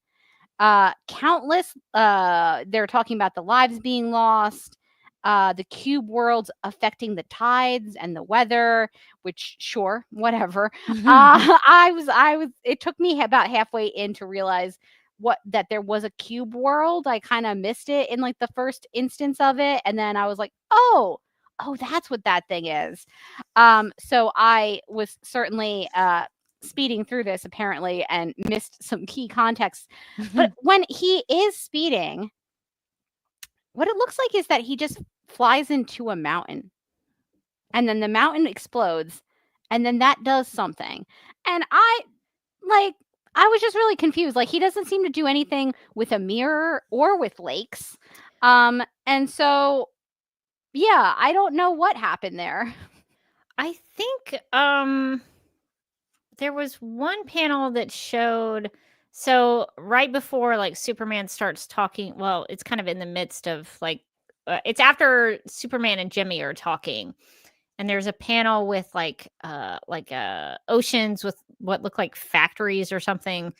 countless, they're talking about the lives being lost, the cube worlds affecting the tides and the weather, which sure, whatever. It took me about halfway in to realize that there was a cube world. I kind of missed it in like the first instance of it. And then I was like, oh, that's what that thing is. So I was certainly speeding through this apparently and missed some key context. But when he is speeding, what it looks like is that he just flies into a mountain and then the mountain explodes and then that does something. And I was just really confused. Like, he doesn't seem to do anything with a mirror or with lakes. And so, yeah, I don't know what happened there. I think there was one panel that showed, so right before like Superman starts talking, well, it's kind of in the midst of like it's after Superman and Jimmy are talking, and there's a panel with like oceans with what look like factories or something.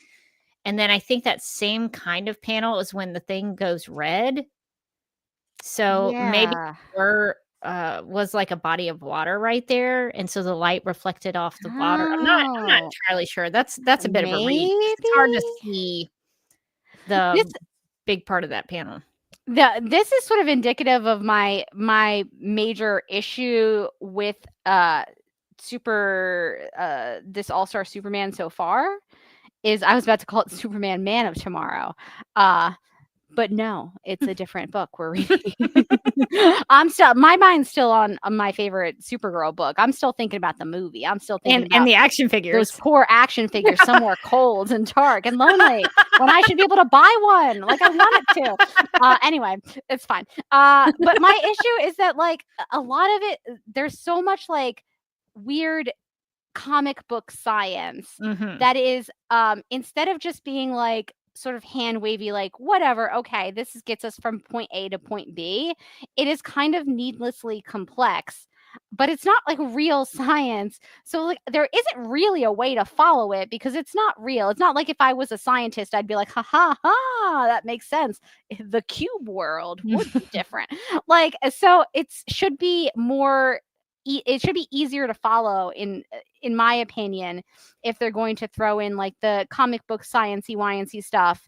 And then I think that same kind of panel is when the thing goes red. So maybe Yeah. there was like a body of water right there, and so the light reflected off the water. I'm not Oh, entirely sure. That's a bit of a reach. It's hard to maybe see this the big part of that panel. this is sort of indicative of my major issue with this All-Star Superman so far is I was about to call it Superman Man of Tomorrow. But no, it's a different book we're reading. My mind's still on my favorite Supergirl book. I'm still thinking about the movie. I'm still thinking And about the action those figures. poor action figures somewhere cold and dark and lonely when I should be able to buy one like I wanted to. Anyway, it's fine. But my issue is that like a lot of it, there's so much like weird comic book science Mhm. that is instead of just being like sort of hand wavy, like whatever, okay, gets us from point A to point B, it is kind of needlessly complex, but it's not like real science. So like there isn't really a way to follow it because it's not real. It's not like if I was a scientist, I'd be like, ha ha ha, that makes sense. The cube world would be different. Like, so it should be more it should be easier to follow in my opinion, if they're going to throw in like the comic book sciencey wyancy stuff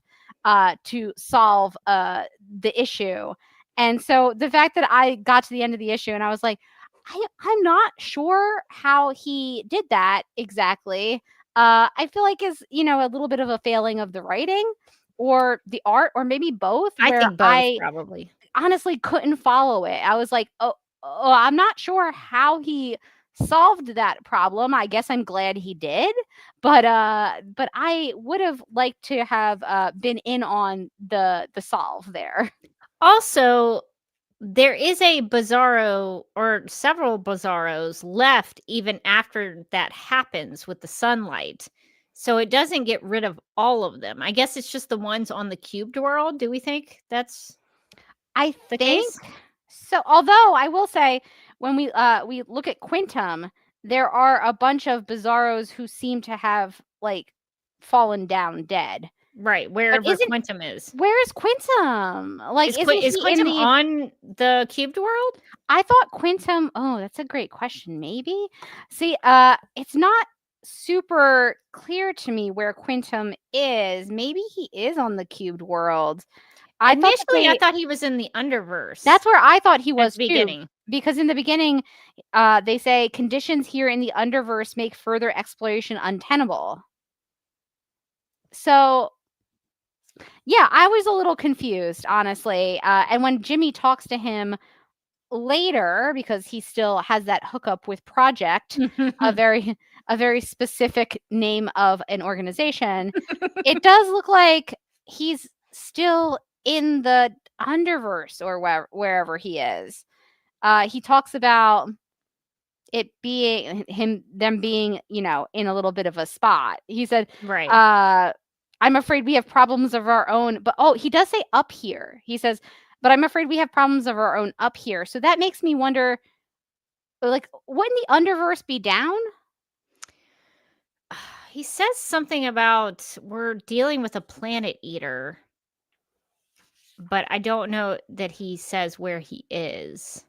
to solve the issue. And so the fact that I got to the end of the issue and I was like, I'm not sure how he did that exactly. I feel like is a little bit of a failing of the writing or the art or maybe both. I Where think both probably. honestly couldn't follow it. I was like, oh, I'm not sure how he solved that problem. I guess I'm glad he did, but I would have liked to have been in on the solve there. Also, there is a Bizarro or several Bizarros left even after that happens with the sunlight. So it doesn't get rid of all of them. I guess it's just the ones on the cubed world. Do we think that's I the think case? so. Although I will say, when we look at Quintum, there are a bunch of Bizarros who seem to have like fallen down dead. Right, wherever Quintum is. Where is Quintum? Like, Is Quintum on the cubed world? I thought Quintum. Oh, that's a great question. Maybe. See, it's not super clear to me where Quintum is. Maybe he is on the cubed world. I thought he was in the Underverse. That's where I thought he was at the beginning. Because in the beginning, they say conditions here in the Underverse make further exploration untenable. So, yeah, I was a little confused, honestly. And when Jimmy talks to him later, because he still has that hookup with Project, a very specific name of an organization, it does look like he's still in the Underverse or wherever he is. He talks about it being them being, in a little bit of a spot. He said, right. I'm afraid we have problems of our own. But he does say up here. He says, but I'm afraid we have problems of our own up here. So that makes me wonder, like, wouldn't the Underverse be down? He says something about we're dealing with a planet eater, but I don't know that he says where he is.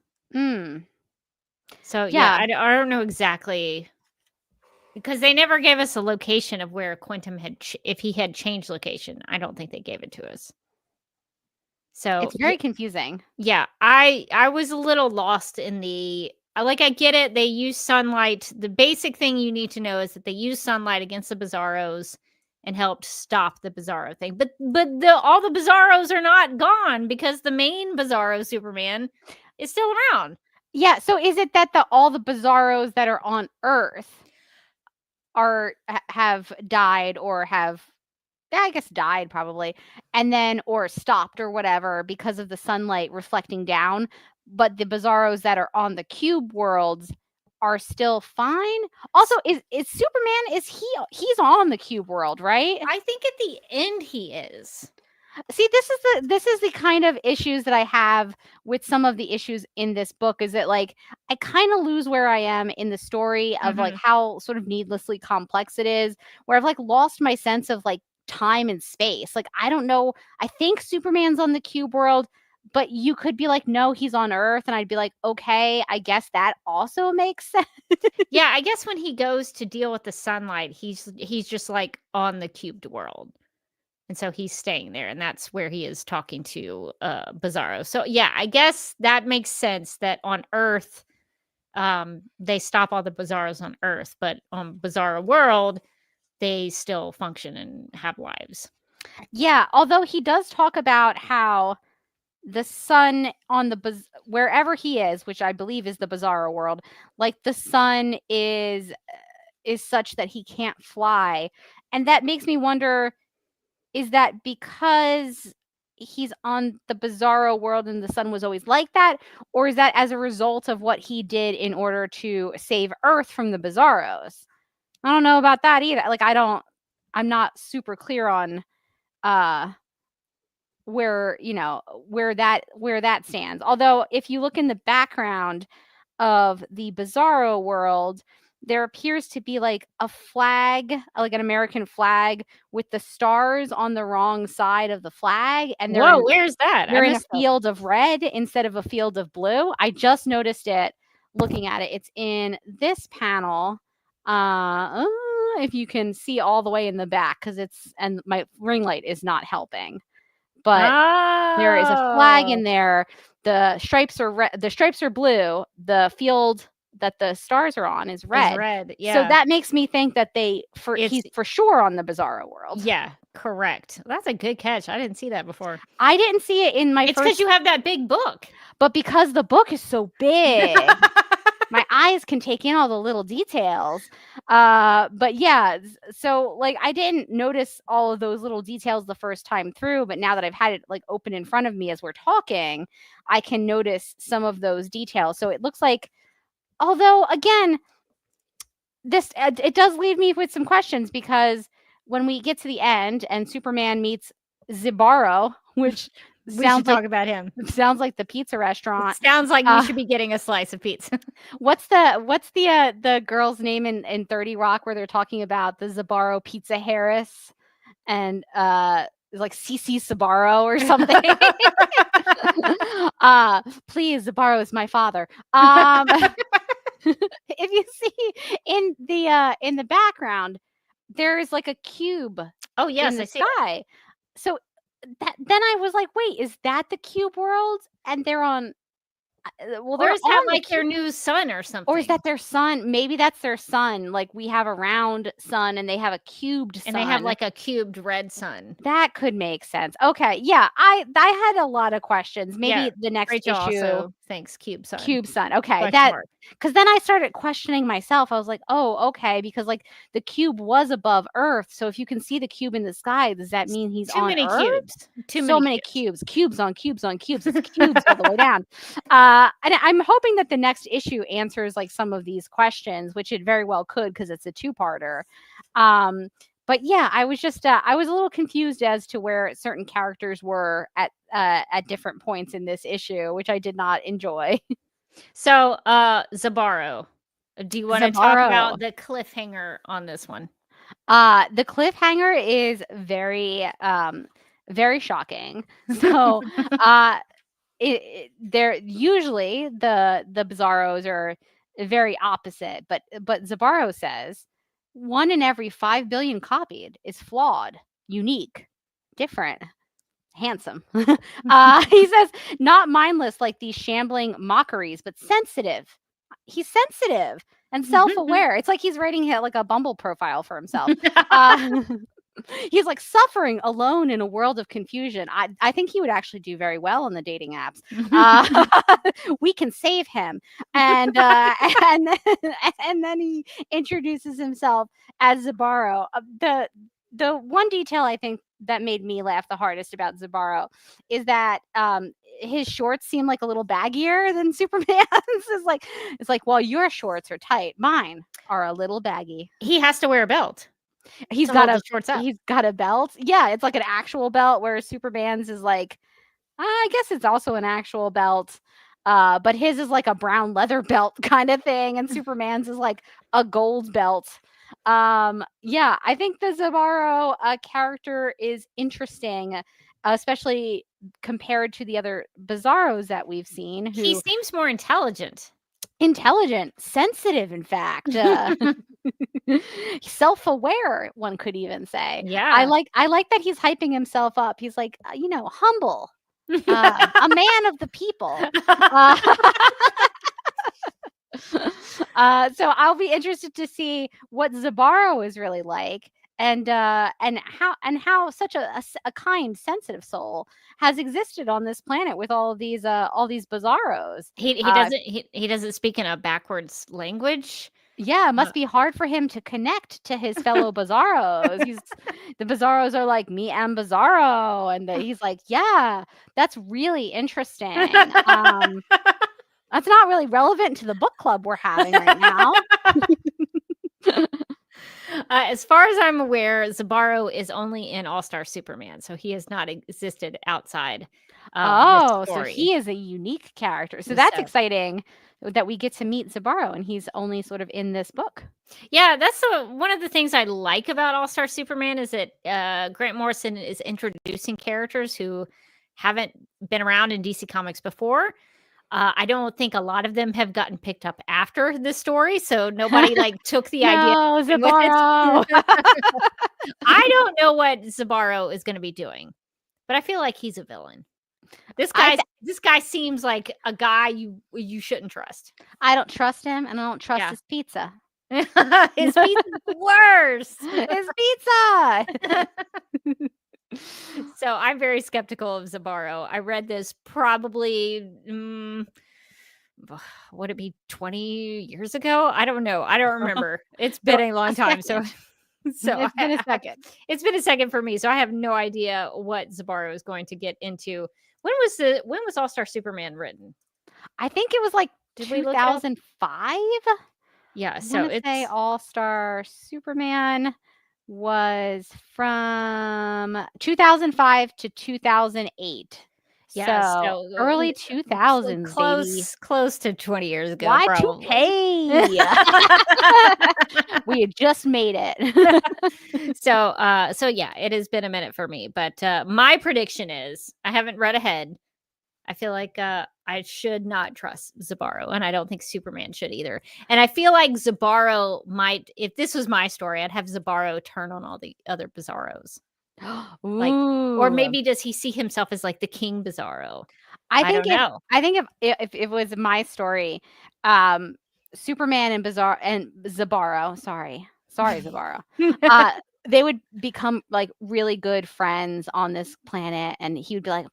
So yeah, I don't know exactly, because they never gave us a location of where Quintum had, if he had changed location. I don't think they gave it to us. So it's very confusing. Yeah, I was a little lost in the. I get it. They use sunlight. The basic thing you need to know is that they use sunlight against the Bizarros and helped stop the Bizarro thing. But all the Bizarros are not gone because the main Bizarro Superman is still around. Yeah. So is it that all the Bizarros that are on Earth have died or have, I guess, died probably, and then or stopped or whatever because of the sunlight reflecting down, but the Bizarros that are on the cube worlds are still fine. Also, is Superman, he's on the cube world, right? I think at the end he is. See, this is the kind of issues that I have with some of the issues in this book, is that like I kind of lose where I am in the story of like how sort of needlessly complex it is, where I've like lost my sense of like time and space. Like, I don't know. I think Superman's on the cube world, but you could be like, no, he's on Earth. And I'd be like, okay, I guess that also makes sense. Yeah, I guess when he goes to deal with the sunlight, he's just like on the cubed world. And so he's staying there, and that's where he is talking to Bizarro. So yeah, I guess that makes sense that on Earth, they stop all the Bizarros on Earth, but on Bizarro World, they still function and have lives. Yeah, although he does talk about how the sun on the wherever he is, which I believe is the Bizarro world, like the sun is such that he can't fly, and that makes me wonder, is that because he's on the Bizarro world and the sun was always like that, or is that as a result of what he did in order to save Earth from the Bizarros? I don't know about that either. Like, I'm not super clear on where that stands. Although if you look in the background of the Bizarro world, there appears to be like a flag, like an American flag with the stars on the wrong side of the flag. And where's that? They're in a field of red instead of a field of blue. I just noticed it looking at it. It's in this panel. If you can see all the way in the back, and my ring light is not helping. But there is a flag in there. The stripes are blue. The field that the stars are on is red. Yeah. So that makes me think that he's for sure on the Bizarro world. Yeah, correct. That's a good catch. I didn't see that before. I didn't see it in my It's because you have that big book. But because the book is so big, my eyes can take in all the little details. But yeah, so like I didn't notice all of those little details the first time through, but now that I've had it like open in front of me as we're talking, I can notice some of those details. So it looks like, although again, this it does leave me with some questions, because when we get to the end and Superman meets Zibaro, which we should talk about him. Sounds like the pizza restaurant. It sounds like you should be getting a slice of pizza. What's the girl's name in 30 Rock where they're talking about the Zibaro Pizza Harris and like CC Sabaro or something? Please, Zibaro is my father. If you see in the background, there is like a cube. Oh yes, in the I see sky. it. So then I was like, wait, is that the cube world? And they're on. Well, or they're is that on like their new sun or something? Or is that their sun? Maybe that's their sun. Like we have a round sun and they have a cubed sun. And they have like a cubed red sun. That could make sense. Okay. Yeah. I had a lot of questions. Maybe the next Rachel issue. Also thanks, cube sun. Cube sun. Okay. Because then I started questioning myself. I was like, oh, okay. Because like the cube was above Earth. So if you can see the cube in the sky, does that mean he's on many Earth? Cubes. So many cubes. Cubes on cubes on cubes. It's cubes all the way down. And I'm hoping that the next issue answers like some of these questions, which it very well could, because it's a two-parter. But yeah, I was just I was a little confused as to where certain characters were at different points in this issue, which I did not enjoy. So, Zibaro, do you want to talk about the cliffhanger on this one? The cliffhanger is very very shocking. So, they're usually the Bizarros are very opposite, but Zibaro says 1 in every 5 billion copied is flawed, unique, different, handsome. He says not mindless like these shambling mockeries, but sensitive. He's sensitive and self-aware. It's like he's writing like a Bumble profile for himself. He's like suffering alone in a world of confusion. I think he would actually do very well on the dating apps. We can save him. And then he introduces himself as Zibaro. The one detail I think that made me laugh the hardest about Zibaro is that his shorts seem like a little baggier than Superman's. It's like, well, your shorts are tight. Mine are a little baggy. He has to wear a belt. He's to got hold a the shorts up. he's got a belt. Yeah, it's like an actual belt, where Superman's is like, I guess it's also an actual belt. But his is like a brown leather belt kind of thing, and Superman's is like a gold belt. Yeah, I think the Zabaro character is interesting, especially compared to the other Bizarros that we've seen. He seems more intelligent. Intelligent, sensitive, in fact, self-aware, one could even say. Yeah. I like that he's hyping himself up. He's like, humble, a man of the people. So I'll be interested to see what Zabaro is really like, and how such a kind, sensitive soul has existed on this planet with all these Bizarros. He doesn't speak in a backwards language. Yeah, it must be hard for him to connect to his fellow Bizarros. The Bizarros are like, me and Bizarro, and he's like, yeah, that's really interesting. That's not really relevant to the book club we're having right now. As far as I'm aware, Zabaro is only in All-Star Superman, so he has not existed outside of this so story. he is a unique character. So that's exciting that we get to meet Zabaro, and he's only sort of in this book. Yeah, that's one of the things I like about All-Star Superman is that Grant Morrison is introducing characters who haven't been around in DC Comics before. I don't think a lot of them have gotten picked up after this story, so nobody took the idea. Zabaro. I don't know what Zabaro is going to be doing, but I feel like he's a villain. This guy seems like a guy you shouldn't trust. I don't trust him, and I don't trust his pizza. His pizza's worse. His pizza. So I'm very skeptical of Zabaro. I read this probably, would it be 20 years ago? I don't know. I don't remember. It's been a long time. So it's been a second. It's been a second for me. So I have no idea what Zabaro is going to get into. When was All-Star Superman written? I think it was like Did we look it up? 2005. Yeah. So it's All-Star Superman was from 2005 to 2008. Yeah, so early 2000s, close to 20 years ago. Y2K. We had just made it. So yeah, it has been a minute for me, but my prediction is I haven't read ahead. I feel like I should not trust Zabaro, and I don't think Superman should either. And I feel like Zabaro might, if this was my story, I'd have Zabaro turn on all the other Bizarros. Or maybe does he see himself as like the King Bizarro? I don't know. I think if it was my story, Superman and Zabaro, sorry Zabaro, they would become like really good friends on this planet, and he would be like,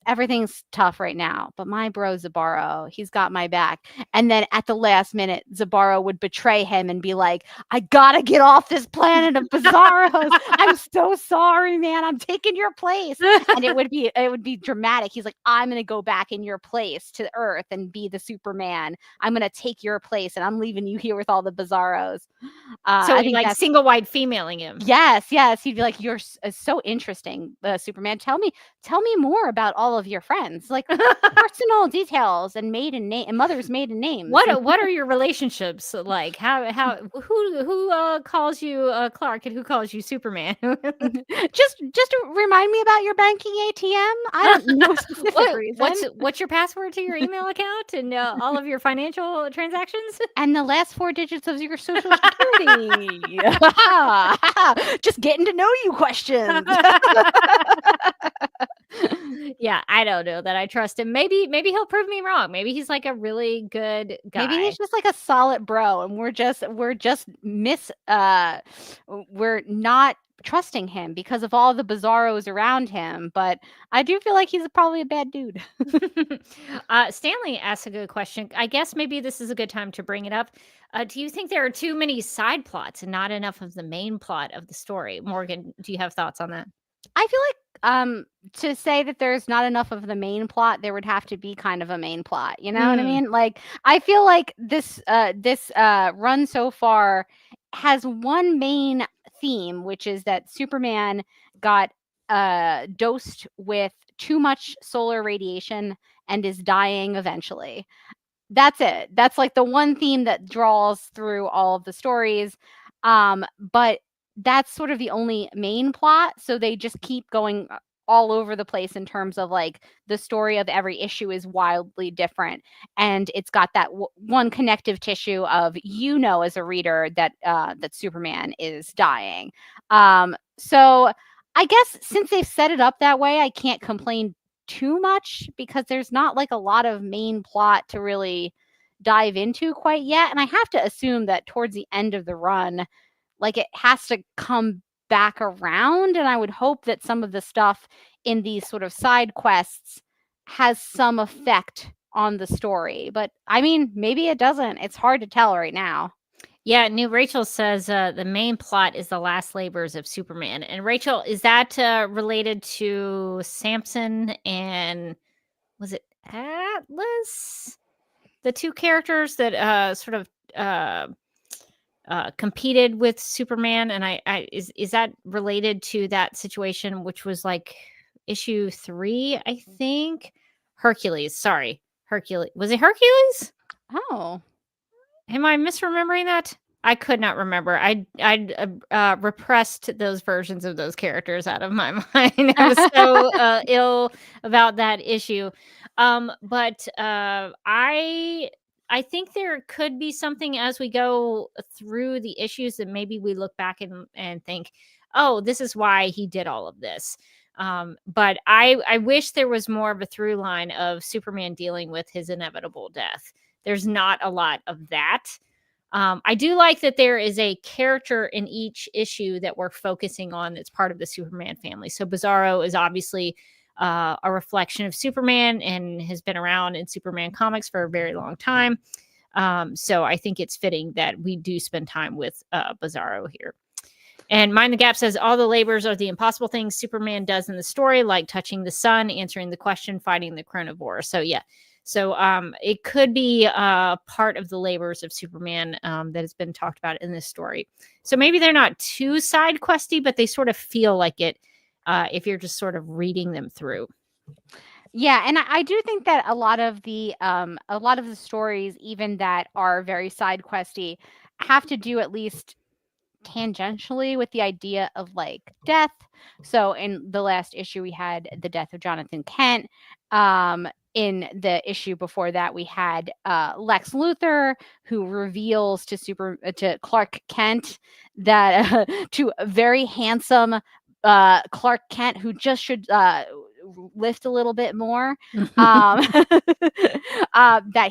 everything's tough right now, but my bro Zabaro, he's got my back. And then at the last minute, Zabaro would betray him and be like, I gotta get off this planet of Bizarros. I'm so sorry, man. I'm taking your place. And it would be dramatic. He's like, I'm gonna go back in your place to Earth and be the Superman. I'm gonna take your place, and I'm leaving you here with all the Bizarros. So I think like single wide femaling him. Yes. He'd be like, you're so interesting, Superman. Tell me more about all of your friends, like personal details and maiden name and mother's maiden names. What are your relationships like? Who calls you Clark and who calls you Superman? just to remind me about your banking ATM. I don't know specific reason. What's your password to your email account and all of your financial transactions and the last 4 digits of your social security. Just getting to know you questions. Yeah, I don't know that I trust him. Maybe he'll prove me wrong. Maybe he's like a really good guy. Maybe he's just like a solid bro, and we're not trusting him because of all the Bizarros around him. But I do feel like he's probably a bad dude. Stanley asks a good question. I guess maybe this is a good time to bring it up. Do you think there are too many side plots and not enough of the main plot of the story? Morgan, do you have thoughts on that? I feel like to say that there's not enough of the main plot, there would have to be kind of a main plot. You know what I mean? Like, I feel like this run so far has one main theme, which is that Superman got dosed with too much solar radiation and is dying eventually. That's it. That's like the one theme that draws through all of the stories. But that's sort of the only main plot. So they just keep going all over the place in terms of like the story of every issue is wildly different. And it's got that one connective tissue of, as a reader that that Superman is dying. So I guess since they've set it up that way, I can't complain too much because there's not like a lot of main plot to really dive into quite yet. And I have to assume that towards the end of the run, like it has to come back around. And I would hope that some of the stuff in these sort of side quests has some effect on the story. But I mean, maybe it doesn't. It's hard to tell right now. Yeah, New Rachel says the main plot is the last labors of Superman. And Rachel, is that related to Samson and was it Atlas? The two characters that sort of competed with Superman, and is that related to that situation, which was like issue 3, I think? Hercules. Sorry, Hercules. Was it Hercules? Oh. Am I misremembering that? I could not remember. I repressed those versions of those characters out of my mind. I was so ill about that issue. But I think there could be something as we go through the issues that maybe we look back and think, oh, this is why he did all of this. But I wish there was more of a through line of Superman dealing with his inevitable death. There's not a lot of that. I do like that there is a character in each issue that we're focusing on that's part of the Superman family. So Bizarro is obviously a reflection of Superman and has been around in Superman comics for a very long time. So I think it's fitting that we do spend time with Bizarro here. And Mind the Gap says all the labors are the impossible things Superman does in the story, like touching the sun, answering the question, fighting the chronovore. So yeah. So it could be part of the labors of Superman that has been talked about in this story. So maybe they're not too side questy, but they sort of feel like it if you're just sort of reading them through. Yeah, and I do think that a lot of the stories, even that are very side questy, have to do at least tangentially with the idea of like death. So in the last issue, we had the death of Jonathan Kent. In the issue before that, we had Lex Luthor, who reveals to Clark Kent that to a very handsome Clark Kent who just should lift a little bit more, that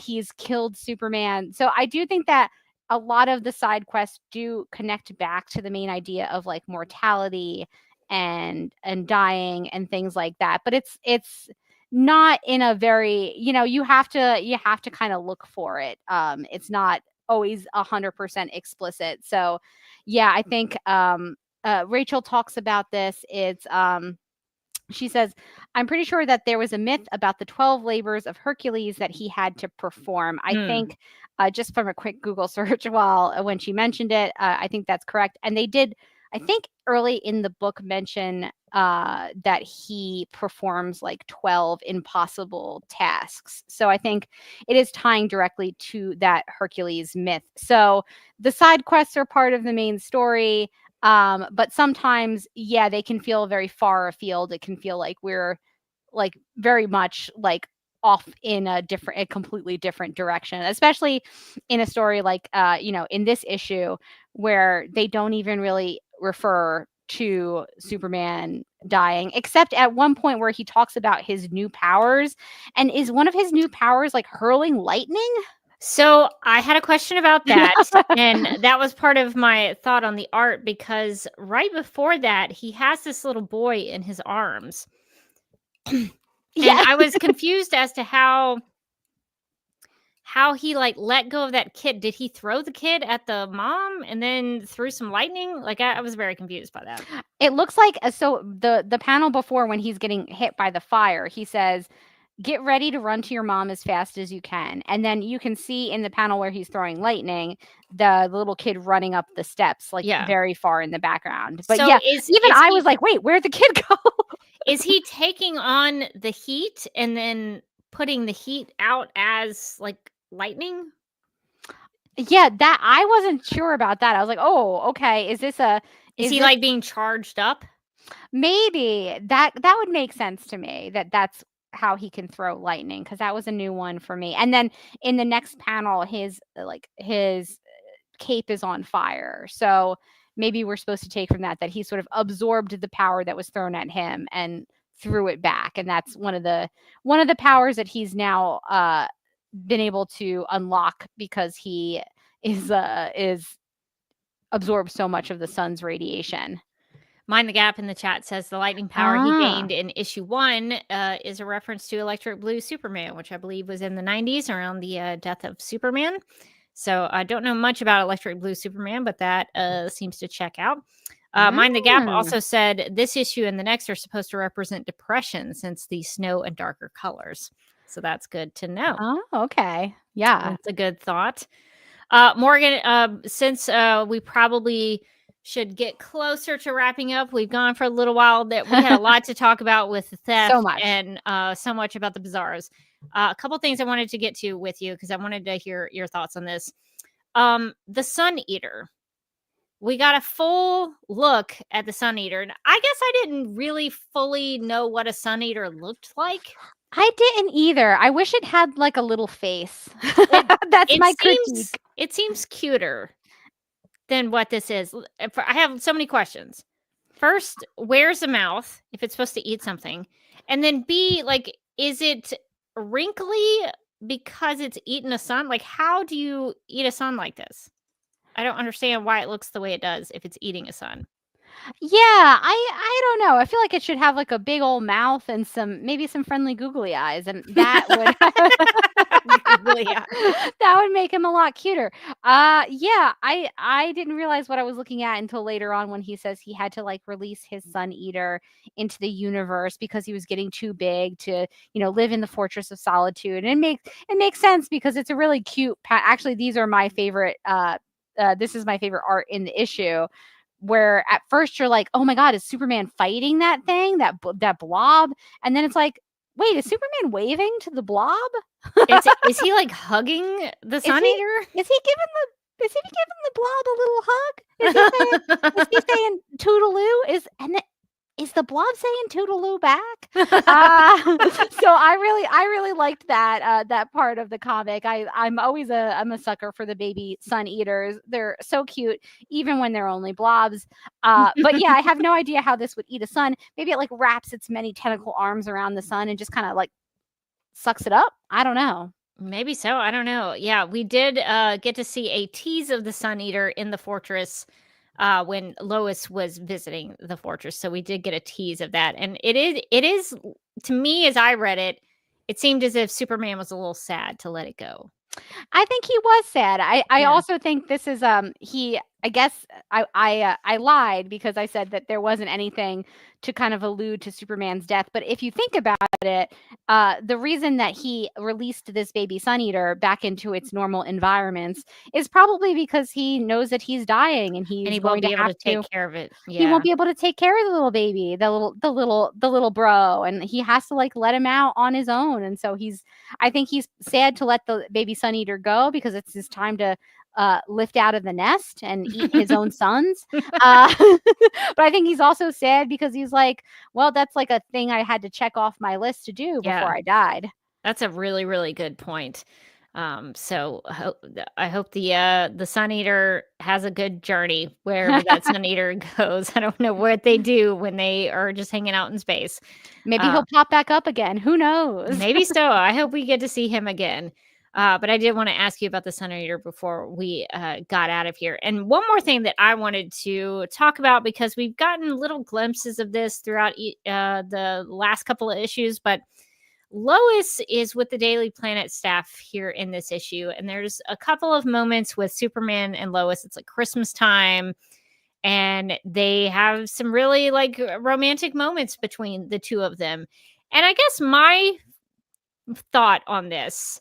he's killed Superman. So I do think that a lot of the side quests do connect back to the main idea of like mortality and dying and things like that. But it's not in a very, you have to kind of look for it. It's not always 100% explicit. So yeah, I think Rachel talks about this. It's she says, I'm pretty sure that there was a myth about the 12 labors of Hercules that he had to perform. I think just from a quick Google search when she mentioned it, I think that's correct. And they did, I think early in the book, mention that he performs like 12 impossible tasks. So I think it is tying directly to that Hercules myth. So the side quests are part of the main story. But sometimes, yeah, they can feel very far afield. It can feel like we're like very much like off in a completely different direction, especially in a story like, in this issue where they don't even really refer to Superman dying, except at one point where he talks about his new powers. And is one of his new powers like hurling lightning? So I had a question about that, and that was part of my thought on the art, because right before that, he has this little boy in his arms. And I was confused as to how how he like let go of that kid. Did he throw the kid at the mom and then threw some lightning? Like I was very confused by that. It looks like so the panel before when he's getting hit by the fire, he says, "Get ready to run to your mom as fast as you can." And then you can see in the panel where he's throwing lightning, the little kid running up the steps, like very far in the background. But So yeah, is I he- was like, wait, where'd the kid go? Is he taking on the heat and then putting the heat out as like lightning? Yeah, that I wasn't sure about that. I was like, oh, okay. Is he this like being charged up? maybe that would make sense to me that's how he can throw lightning, because that was a new one for me. And then in the next panel, his cape is on fire. So maybe we're supposed to take from that he sort of absorbed the power that was thrown at him and threw it back. And that's one of the powers that he's now been able to unlock because he is absorbed so much of the sun's radiation. Mind the Gap in the chat says the lightning power he gained in issue 1 is a reference to Electric Blue Superman, which I believe was in the 90s around the death of Superman. So I don't know much about Electric Blue Superman, but that seems to check out. Mind the Gap also said this issue and the next are supposed to represent depression since the snow and darker colors. So that's good to know. Oh, okay. Yeah. That's a good thought. Morgan, since we probably should get closer to wrapping up, we've gone for a little while, that we had a lot to talk about with the theft and so much about the Bizarros. A couple things I wanted to get to with you because I wanted to hear your thoughts on this. The Sun Eater. We got a full look at the Sun Eater. And I guess I didn't really fully know what a Sun Eater looked like. I didn't either. I wish it had like a little face. That's my critique. It seems cuter than what this is. I have so many questions. First, where's the mouth if it's supposed to eat something? And then B, like, is it wrinkly because it's eaten a sun? Like, how do you eat a sun like this? I don't understand why it looks the way it does if it's eating a sun. Yeah, I don't know. I feel like it should have like a big old mouth and maybe some friendly googly eyes, and that would that would make him a lot cuter. Yeah, I didn't realize what I was looking at until later on when he says he had to like release his Sun Eater into the universe because he was getting too big to, live in the Fortress of Solitude. And it makes sense because it's a really cute actually, these are my favorite this is my favorite art in the issue, where at first you're like, oh my God, is Superman fighting that thing, that blob? And then it's like, wait, is Superman waving to the blob? Is he like hugging the Sun Eater? Is he giving the blob a little hug? Is he saying toodaloo? Is the blob saying toodaloo back? So I really liked that part of the comic. I'm always I'm a sucker for the baby Sun Eaters. They're so cute, even when they're only blobs. But yeah, I have no idea how this would eat a sun. Maybe it like wraps its many tentacle arms around the sun and just kind of like sucks it up. I don't know. Maybe so. I don't know. Yeah, we did get to see a tease of the Sun Eater in the fortress when Lois was visiting the fortress. So we did get a tease of that. And it is to me, as I read it, it seemed as if Superman was a little sad to let it go. I think he was sad. I also think this is I guess I lied because I said that there wasn't anything to kind of allude to Superman's death. But if you think about it, the reason that he released this baby Sun Eater back into its normal environments is probably because he knows that he's dying and he won't be able to take care of it. Yeah. He won't be able to take care of the little baby, the little bro, and he has to like let him out on his own. And so I think he's sad to let the baby Sun Eater go because it's his time to lift out of the nest and eat his own sons. But I think he's also sad because he's like, well, that's like a thing I had to check off my list to do before I died. That's a really, really good point. So I hope the Sun Eater has a good journey wherever that Sun Eater goes. I don't know what they do when they are just hanging out in space. Maybe he'll pop back up again. Who knows? Maybe so. I hope we get to see him again. But I did want to ask you about the Sun Eater before we got out of here. And one more thing that I wanted to talk about, because we've gotten little glimpses of this throughout the last couple of issues, but Lois is with the Daily Planet staff here in this issue, and there's a couple of moments with Superman and Lois. It's like Christmas time, and they have some really like romantic moments between the two of them. And I guess my thought on this,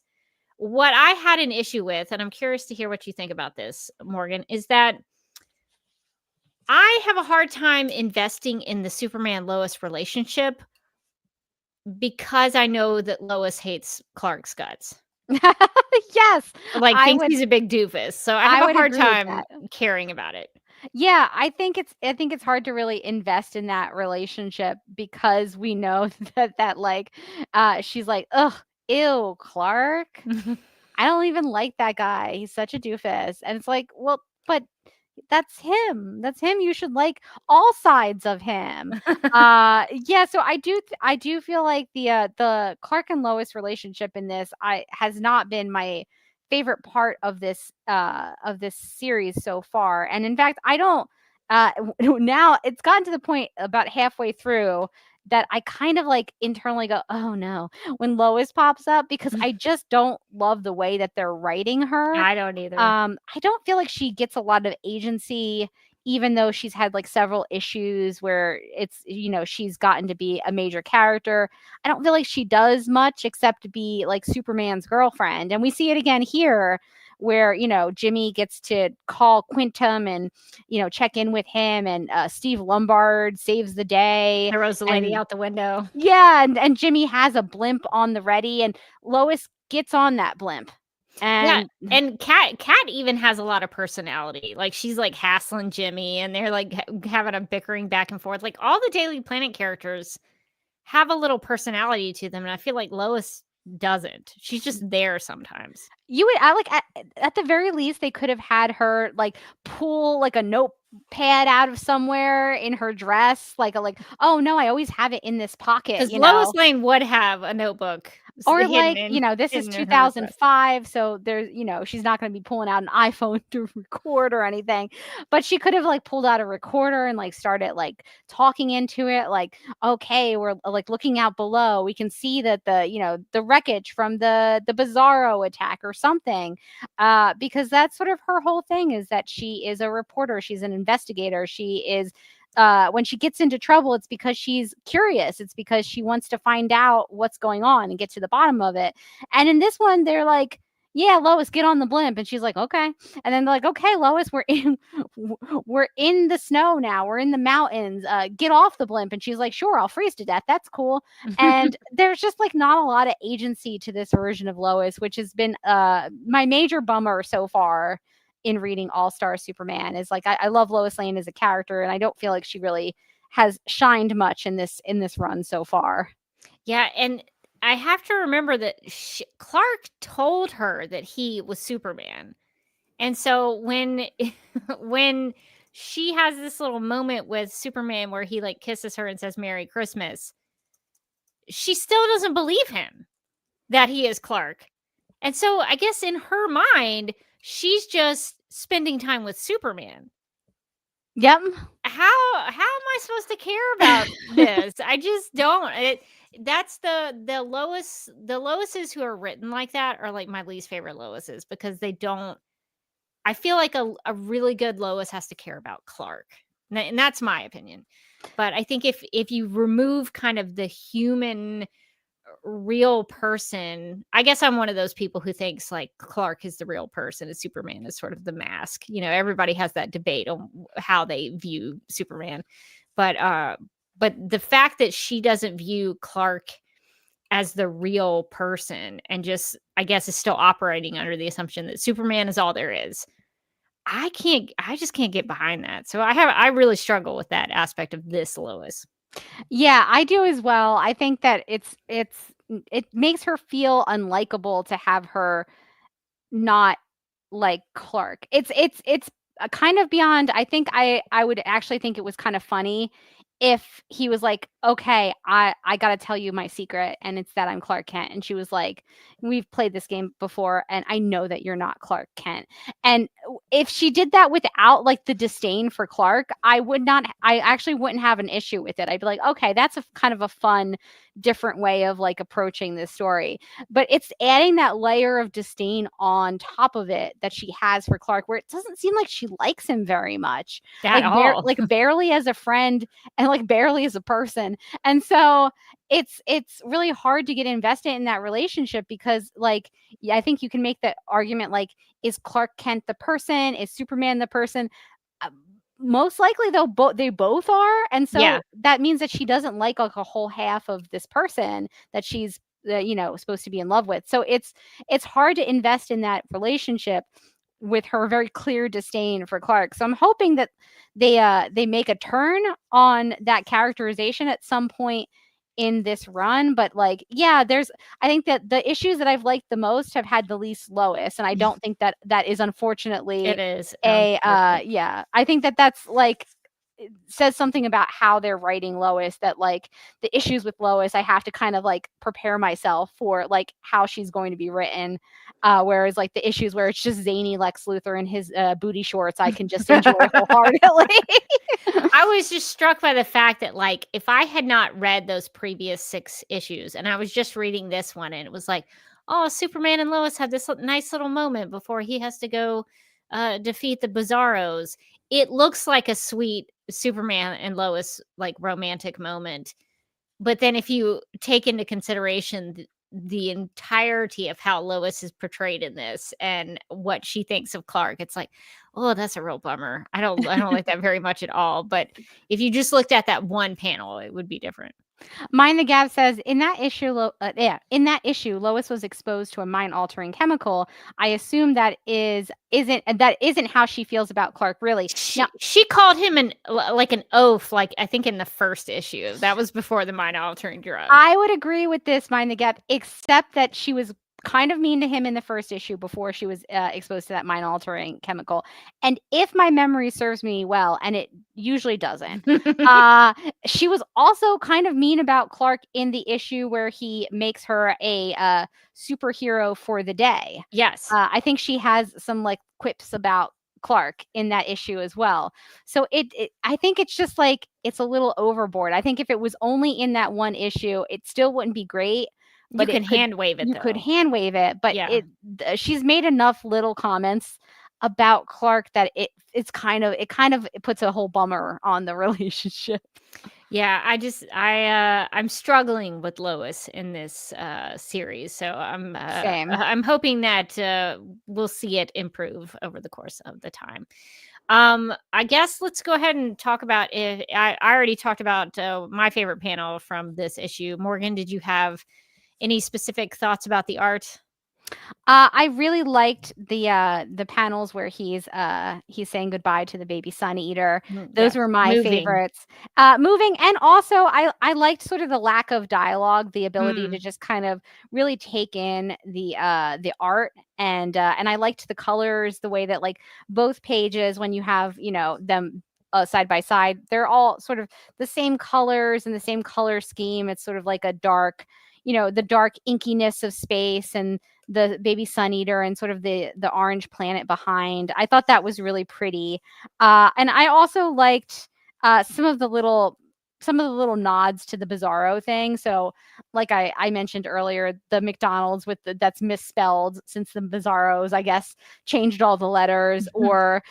what I had an issue with, and I'm curious to hear what you think about this, Morgan, is that I have a hard time investing in the Superman Lois relationship because I know that Lois hates Clark's guts. Yes. Like, I thinks would he's a big doofus. So I I have a would hard agree with time that. caring about it. Yeah, I think it's hard to really invest in that relationship because we know that like she's like, "Ugh, ew, Clark. I don't even like that guy. He's such a doofus." And it's like, "Well, but that's him. That's him. You should like all sides of him." Yeah, so I do feel like the Clark and Lois relationship in this I has not been my favorite part of this series so far. And in fact, I don't now it's gotten to the point about halfway through that I kind of like internally go, "Oh no," when Lois pops up because I just don't love the way that they're writing her. I don't either. I don't feel like she gets a lot of agency, even though she's had like several issues where it's, she's gotten to be a major character. I don't feel like she does much except to be like Superman's girlfriend. And we see it again here where, Jimmy gets to call Quintum and, check in with him, and Steve Lombard saves the day. Throws the lady and- out the window. Yeah. And Jimmy has a blimp on the ready, and Lois gets on that blimp. And And Kat even has a lot of personality. Like, she's like hassling Jimmy, and they're like having a bickering back and forth. Like, all the Daily Planet characters have a little personality to them, and I feel like Lois doesn't. She's just there sometimes. at the very least they could have had her like pull like a notepad out of somewhere in her dress, like oh no, I always have it in this pocket, Because Lois Lane would have a notebook. or hidden like in- this is hidden in her dress. 2005, so there's she's not going to be pulling out an iPhone to record or anything, but she could have like pulled out a recorder and like started like talking into it, like, okay, we're like looking out below, we can see that the wreckage from the Bizarro attack or something, because that's sort of her whole thing, is that she is a reporter, she's an investigator, she is when she gets into trouble, it's because she's curious. It's because she wants to find out what's going on and get to the bottom of it. And in this one, they're like, "Yeah, Lois, get on the blimp." And she's like, "Okay." And then they're like, "Okay, Lois, we're in the snow now. We're in the mountains. Get off the blimp." And she's like, "Sure, I'll freeze to death. That's cool." And there's just like not a lot of agency to this version of Lois, which has been my major bummer so far in reading All-Star Superman. Is like I love Lois Lane as a character, and I don't feel like she really has shined much in this run so far. Yeah, and I have to remember that Clark told her that he was Superman. And so when when she has this little moment with Superman where he like kisses her and says Merry Christmas, she still doesn't believe him that he is Clark. And so I guess in her mind, she's just spending time with Superman. Yep. How am I supposed to care about this? I just don't. That's the Loises who are written like that are like my least favorite Loises, because they don't. I feel like a really good Lois has to care about Clark, and that's my opinion. But I think if you remove kind of the human, real person, I guess I'm one of those people who thinks like Clark is the real person and Superman is sort of the mask. Everybody has that debate on how they view Superman, but the fact that she doesn't view Clark as the real person and just, I guess, is still operating under the assumption that Superman is all there is, I just can't get behind that. So I really struggle with that aspect of this Lois. Yeah, I do as well. I think that it makes her feel unlikable to have her not like Clark. It's kind of beyond. I think I would actually think it was kind of funny if he was like, "Okay, I got to tell you my secret, and it's that I'm Clark Kent." And she was like, "We've played this game before, and I know that you're not Clark Kent." And if she did that without like the disdain for Clark, I actually wouldn't have an issue with it. I'd be like, "Okay, that's a kind of a fun different way of like approaching this story. But it's adding that layer of disdain on top of it that she has for Clark, where it doesn't seem like she likes him very much. At all. Like barely as a friend and like barely as a person. And so it's really hard to get invested in that relationship because like I think you can make the argument like, is Clark Kent the person? Is Superman the person? Most likely they both are, and so that means that she doesn't like a whole half of this person that she's supposed to be in love with. So it's hard to invest in that relationship with her very clear disdain for Clark. So I'm hoping that they make a turn on that characterization at some point in this run. But like, I think that the issues that I've liked the most have had the least Lois, and I don't think that is unfortunately it is I think that that's like it says something about how they're writing Lois, that like the issues with Lois I have to kind of like prepare myself for like how she's going to be written, whereas like the issues where it's just zany Lex Luthor in his booty shorts I can just enjoy wholeheartedly. I was just struck by the fact that like if I had not read those previous 6 issues and I was just reading this one and it was like, oh, Superman and Lois had this nice little moment before he has to go defeat the Bizarros. It looks like a sweet Superman and Lois like romantic moment. But then if you take into consideration the entirety of how Lois is portrayed in this and what she thinks of Clark, it's like, oh, that's a real bummer. I don't like that very much at all. But if you just looked at that one panel, it would be different. Mind the Gap says in that issue, Lois was exposed to a mind-altering chemical. I assume that isn't how she feels about Clark. Really, she called him an oaf. Like I think in the first issue, that was before the mind-altering drug. I would agree with this, Mind the Gap, except that she was kind of mean to him in the first issue before she was exposed to that mind-altering chemical. And if my memory serves me well, and it usually doesn't, she was also kind of mean about Clark in the issue where he makes her a superhero for the day. Yes. I think she has some like quips about Clark in that issue as well. So I think it's just like it's a little overboard. I think if it was only in that one issue, it still wouldn't be great. But you can hand wave it. You could hand wave it, but she's made enough little comments about Clark that it puts a whole bummer on the relationship. Yeah, I'm struggling with Lois in this series, so I'm hoping that we'll see it improve over the course of the time. I guess let's go ahead and talk about it. I already talked about my favorite panel from this issue. Morgan, did you have any specific thoughts about the art? I really liked the panels where he's saying goodbye to the baby sun eater. Those were my favorites. Moving, and also I liked sort of the lack of dialogue, the ability to just kind of really take in the art, and I liked the colors, the way that like both pages when you have them side by side, they're all sort of the same colors and the same color scheme. It's sort of like a dark, the dark inkiness of space and the baby sun eater and sort of the orange planet behind. I thought that was really pretty. And I also liked some of the little nods to the Bizarro thing. So like I mentioned earlier, the McDonald's that's misspelled since the Bizarros, I guess, changed all the letters, or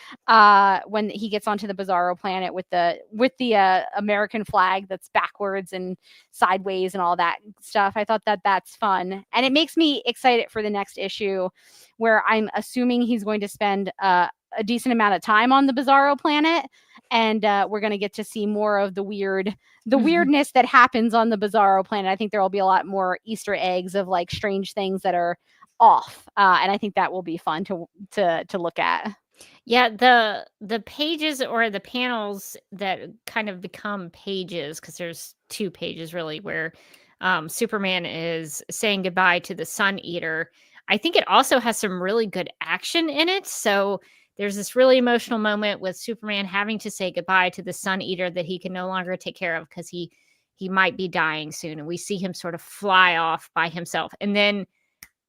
when he gets onto the Bizarro planet with the American flag that's backwards and sideways and all that stuff. I thought that that's fun. And it makes me excited for the next issue, where I'm assuming he's going to spend a decent amount of time on the Bizarro planet, and we're going to get to see more of the weirdness that happens on the Bizarro planet. I think there will be a lot more Easter eggs of like strange things that are off, and I think that will be fun to look at. Yeah, the pages or the panels that kind of become pages, because there's 2 pages really, where Superman is saying goodbye to the Sun Eater. I think it also has some really good action in it. So there's this really emotional moment with Superman having to say goodbye to the Sun Eater that he can no longer take care of because he might be dying soon. And we see him sort of fly off by himself. And then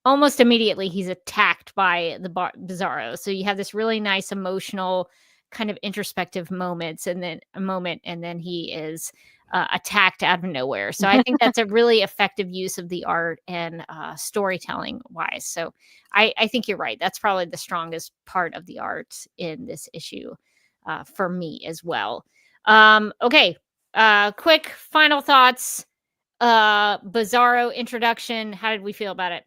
almost immediately he's attacked by the Bizarro. So you have this really nice emotional kind of introspective moment, and then he is attacked out of nowhere. So I think that's a really effective use of the art and storytelling wise. So I think you're right. That's probably the strongest part of the art in this issue for me as well. Okay. Quick final thoughts. Bizarro introduction. How did we feel about it?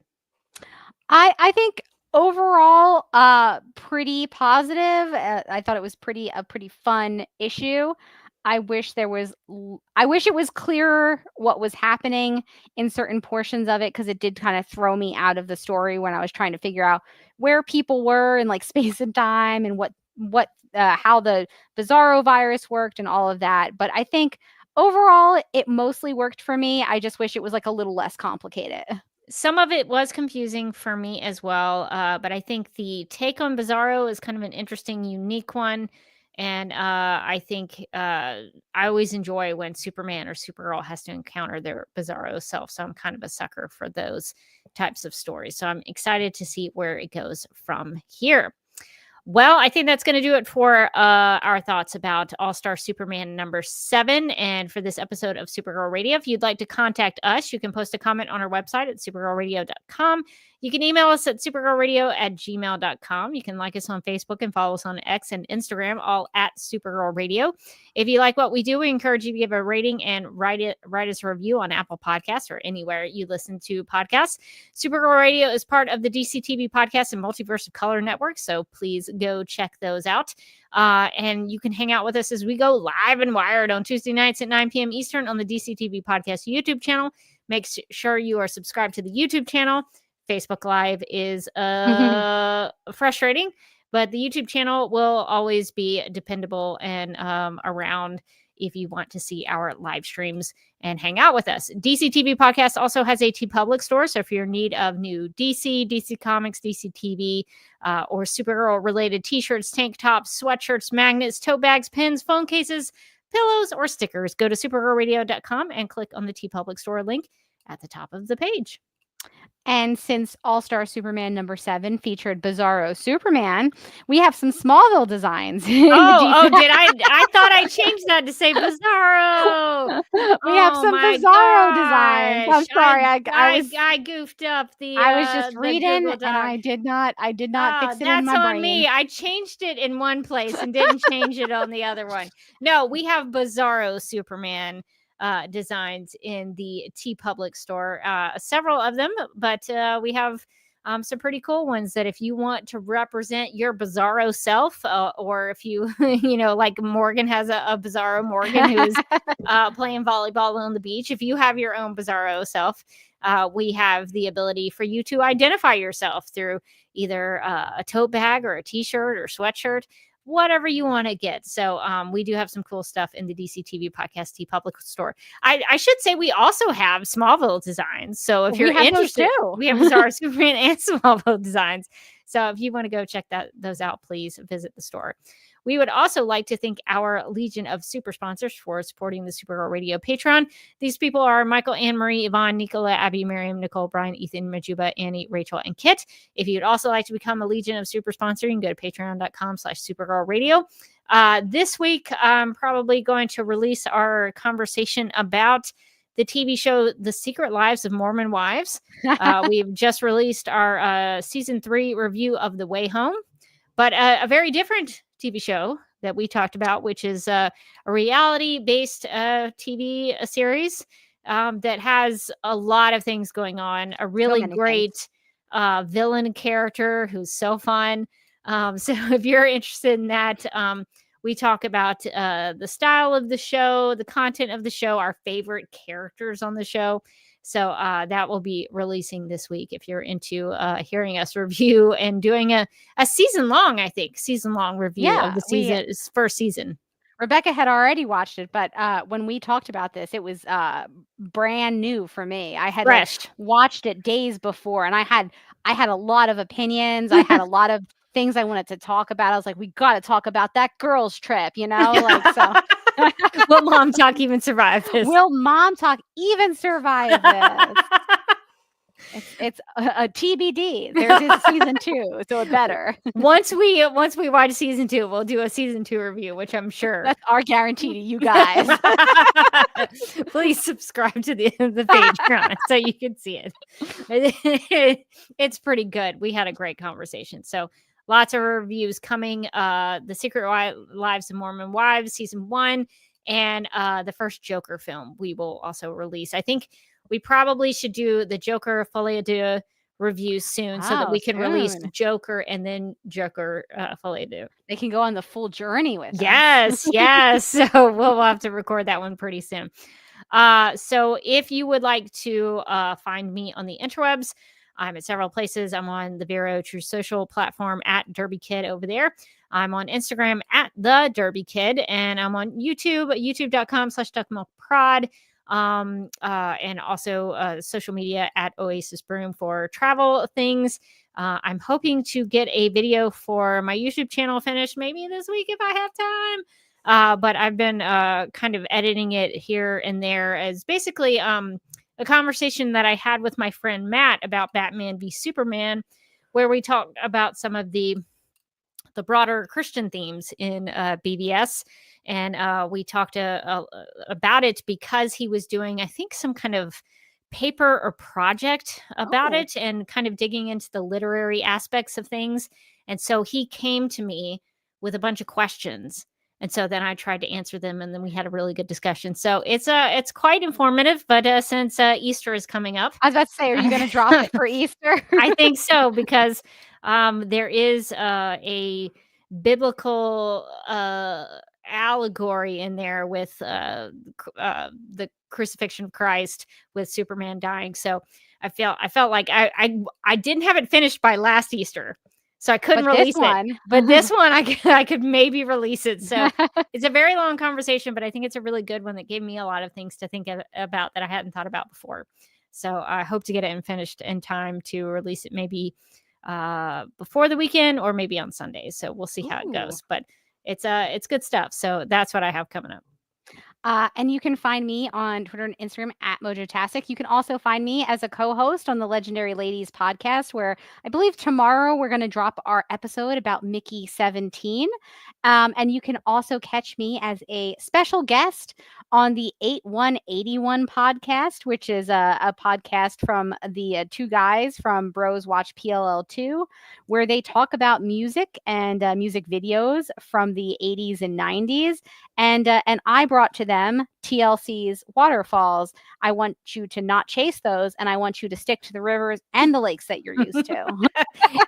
I think overall, pretty positive. I thought it was a pretty fun issue. I wish it was clearer what was happening in certain portions of it, because it did kind of throw me out of the story when I was trying to figure out where people were in like space and time and how the Bizarro virus worked and all of that. But I think overall it mostly worked for me. I just wish it was like a little less complicated. Some of it was confusing for me as well, but I think the take on Bizarro is kind of an interesting, unique one. And I think I always enjoy when Superman or Supergirl has to encounter their Bizarro self. So I'm kind of a sucker for those types of stories. So I'm excited to see where it goes from here. Well, I think that's going to do it for our thoughts about All-Star Superman number 7 and for this episode of Supergirl Radio. If you'd like to contact us, you can post a comment on our website at supergirlradio.com. You can email us at supergirlradio@gmail.com. You can like us on Facebook and follow us on X and Instagram, all at Supergirl Radio. If you like what we do, we encourage you to give a rating and write us a review on Apple Podcasts or anywhere you listen to podcasts. Supergirl Radio is part of the DCTV Podcast and Multiverse of Color Network, so please go check those out. And you can hang out with us as we go live and wired on Tuesday nights at 9 p.m. Eastern on the DCTV Podcast YouTube channel. Make sure you are subscribed to the YouTube channel. Facebook Live is frustrating, but the YouTube channel will always be dependable and around if you want to see our live streams and hang out with us. DCTV Podcast also has a TeePublic store, so if you're in need of new DC Comics, DC TV, or Supergirl-related t-shirts, tank tops, sweatshirts, magnets, tote bags, pins, phone cases, pillows, or stickers, go to supergirlradio.com and click on the TeePublic store link at the top of the page. And since All-Star Superman number 7 featured Bizarro Superman, we have some Smallville designs. Did I? I thought I changed that to say Bizarro. We have some Bizarro designs. I'm sorry, I goofed up the. I was just reading, and I did not fix it in my brain. That's on me. I changed it in one place and didn't change it on the other one. No, we have Bizarro Superman designs in the TeePublic store, several of them, but we have some pretty cool ones that if you want to represent your Bizarro self, or if you, like Morgan has a Bizarro Morgan who's playing volleyball on the beach. If you have your own Bizarro self, we have the ability for you to identify yourself through either a tote bag or a t-shirt or sweatshirt, whatever you want to get. So we do have some cool stuff in the DCTV Podcast TeePublic store. I should say we also have Smallville designs. So if you're interested, we have Bizarro Superman and Smallville designs. So if you want to go check those out, please visit the store. We would also like to thank our Legion of Super Sponsors for supporting the Supergirl Radio Patreon. These people are Michael, Anne Marie, Yvonne, Nicola, Abby, Miriam, Nicole, Brian, Ethan, Majuba, Annie, Rachel, and Kit. If you'd also like to become a Legion of Super Sponsor, you can go to patreon.com/Supergirl Radio. This week, I'm probably going to release our conversation about the TV show The Secret Lives of Mormon Wives. We've just released our season 3 review of The Way Home, but a very different TV show that we talked about, which is a reality-based TV series that has a lot of things going on. A really great villain character who's so fun. So if you're interested in that, we talk about the style of the show, the content of the show, our favorite characters on the show. So that will be releasing this week if you're into hearing us review and doing a season-long review of the first season. Rebecca had already watched it, but when we talked about this, it was brand new for me. I had watched it days before, and I had a lot of opinions. I had a lot of things I wanted to talk about. I was like, we got to talk about that girls' trip, like so. Will Mom Talk even survive this? Will Mom Talk even survive this? It's a TBD. There's a season 2, so it better. Once we watch season 2, we'll do a season 2 review, which I'm sure. That's our guarantee to you guys. Please subscribe to the Patreon so you can see it. It's pretty good. We had a great conversation. So lots of reviews coming. The Secret Lives of Mormon Wives, season 1, and the first Joker film we will also release. I think we probably should do the Joker Folie Deux review soon so that we can release Joker and then Joker Folie Deux. They can go on the full journey with us. Yes. So we'll have to record that one pretty soon. So if you would like to find me on the interwebs, I'm at several places. I'm on the Vero True Social platform at Derby Kid over there. I'm on Instagram at the Derby Kid, and I'm on YouTube, youtube.com/duckmilkprod. And also social media at Oasis Broom for travel things. I'm hoping to get a video for my YouTube channel finished maybe this week if I have time. But I've been kind of editing it here and there as basically a conversation that I had with my friend Matt about Batman v Superman, where we talked about some of the broader Christian themes in BVS. And we talked about it because he was doing, I think, some kind of paper or project about it and kind of digging into the literary aspects of things. And so he came to me with a bunch of questions. And so then I tried to answer them, and then we had a really good discussion. So it's quite informative. But since Easter is coming up, I was about to say, are you going to drop it for Easter? I think so, because there is a biblical allegory in there with the crucifixion of Christ with Superman dying. So I felt like I didn't have it finished by last Easter, so I couldn't release it. But this one I could maybe release it. So it's a very long conversation, but I think it's a really good one that gave me a lot of things to think about that I hadn't thought about before. So I hope to get it finished in time to release it maybe before the weekend or maybe on Sundays. So we'll see how it goes. But it's good stuff. So that's what I have coming up. And you can find me on Twitter and Instagram at Mojotastic. You can also find me as a co-host on the Legendary Ladies podcast, where I believe tomorrow we're going to drop our episode about Mickey 17. And you can also catch me as a special guest on the 8181 podcast, which is a podcast from the two guys from Bros Watch PLL2, where they talk about music and music videos from the 80s and 90s. And I brought to them TLC's Waterfalls. I want you to not chase those, and I want you to stick to the rivers and the lakes that you're used to.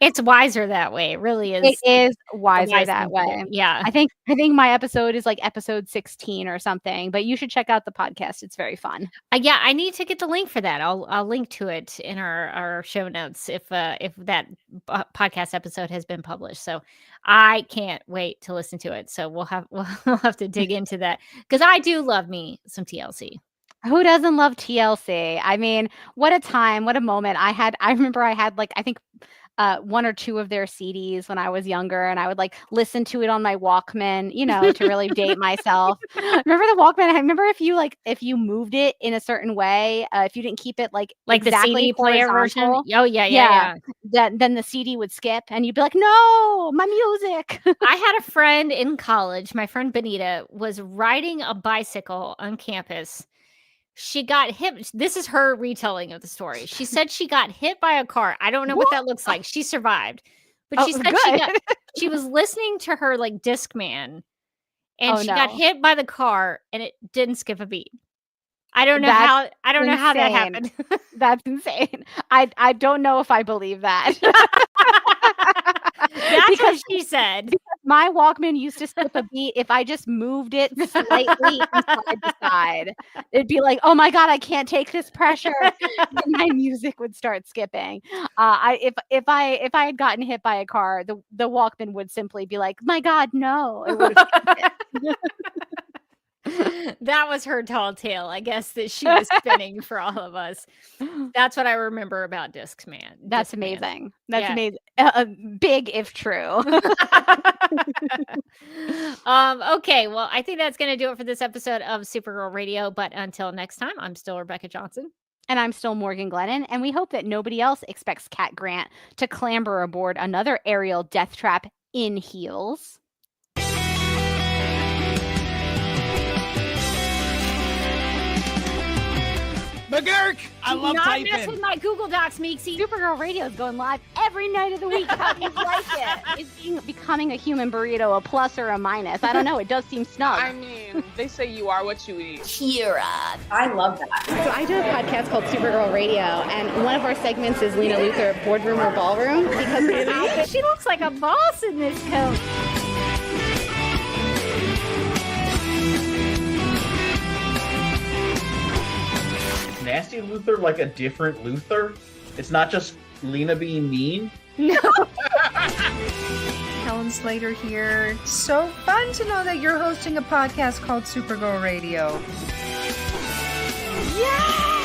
It's wiser that way. It really is. It is wiser that way. Yeah. I think my episode is like episode 16 or something, but you should check out the podcast. It's very fun. Yeah, I need to get the link for that. I'll link to it in our show notes if that podcast episode has been published. So I can't wait to listen to it. So we'll have to dig into that, because I do love me some TLC. Who doesn't love TLC? I mean, what a time, what a moment. I remember I had like, I think one or two of their CDs when I was younger, and I would like listen to it on my Walkman, to really date myself. Remember the Walkman? I remember if you moved it in a certain way, if you didn't keep it like exactly the CD player version. Oh yeah. Then the CD would skip, and you'd be like, "No, my music." I had a friend in college. My friend Benita was riding a bicycle on campus. She got hit. This is her retelling of the story. She said she got hit by a car. I don't know what that looks like. She survived. But she said she was listening to her like Discman, and she got hit by the car, and it didn't skip a beat. I don't know how that happened. That's insane. I don't know if I believe that. That's what she said. Because my Walkman used to skip a beat if I just moved it slightly from side to side. It'd be like, oh my God, I can't take this pressure. And my music would start skipping. If I had gotten hit by a car, the Walkman would simply be like, my God, no. It would have skipped it. That was her tall tale, I guess, that she was spinning for all of us. That's what I remember about Discman. That's amazing. That's amazing. Big if true. Okay, well, I think that's going to do it for this episode of Supergirl Radio. But until next time, I'm still Rebecca Johnson. And I'm still Morgan Glennon, and we hope that nobody else expects Cat Grant to clamber aboard another aerial death trap in heels. McGurk, I love Not typing. mess with my Google Docs, Meeksy. Supergirl Radio is going live every night of the week. How do you like it? Is becoming a human burrito a plus or a minus? I don't know. It does seem snug. I mean, they say you are what you eat. Kira. I love that. So I do a podcast called Supergirl Radio, and one of our segments is Lena Luthor, Boardroom or Ballroom, because her outfit, She looks like a boss in this coat. Nasty Luthor like a different Luthor? It's not just Lena being mean? Helen Slater here. So fun to know that you're hosting a podcast called Supergirl Radio. Yeah!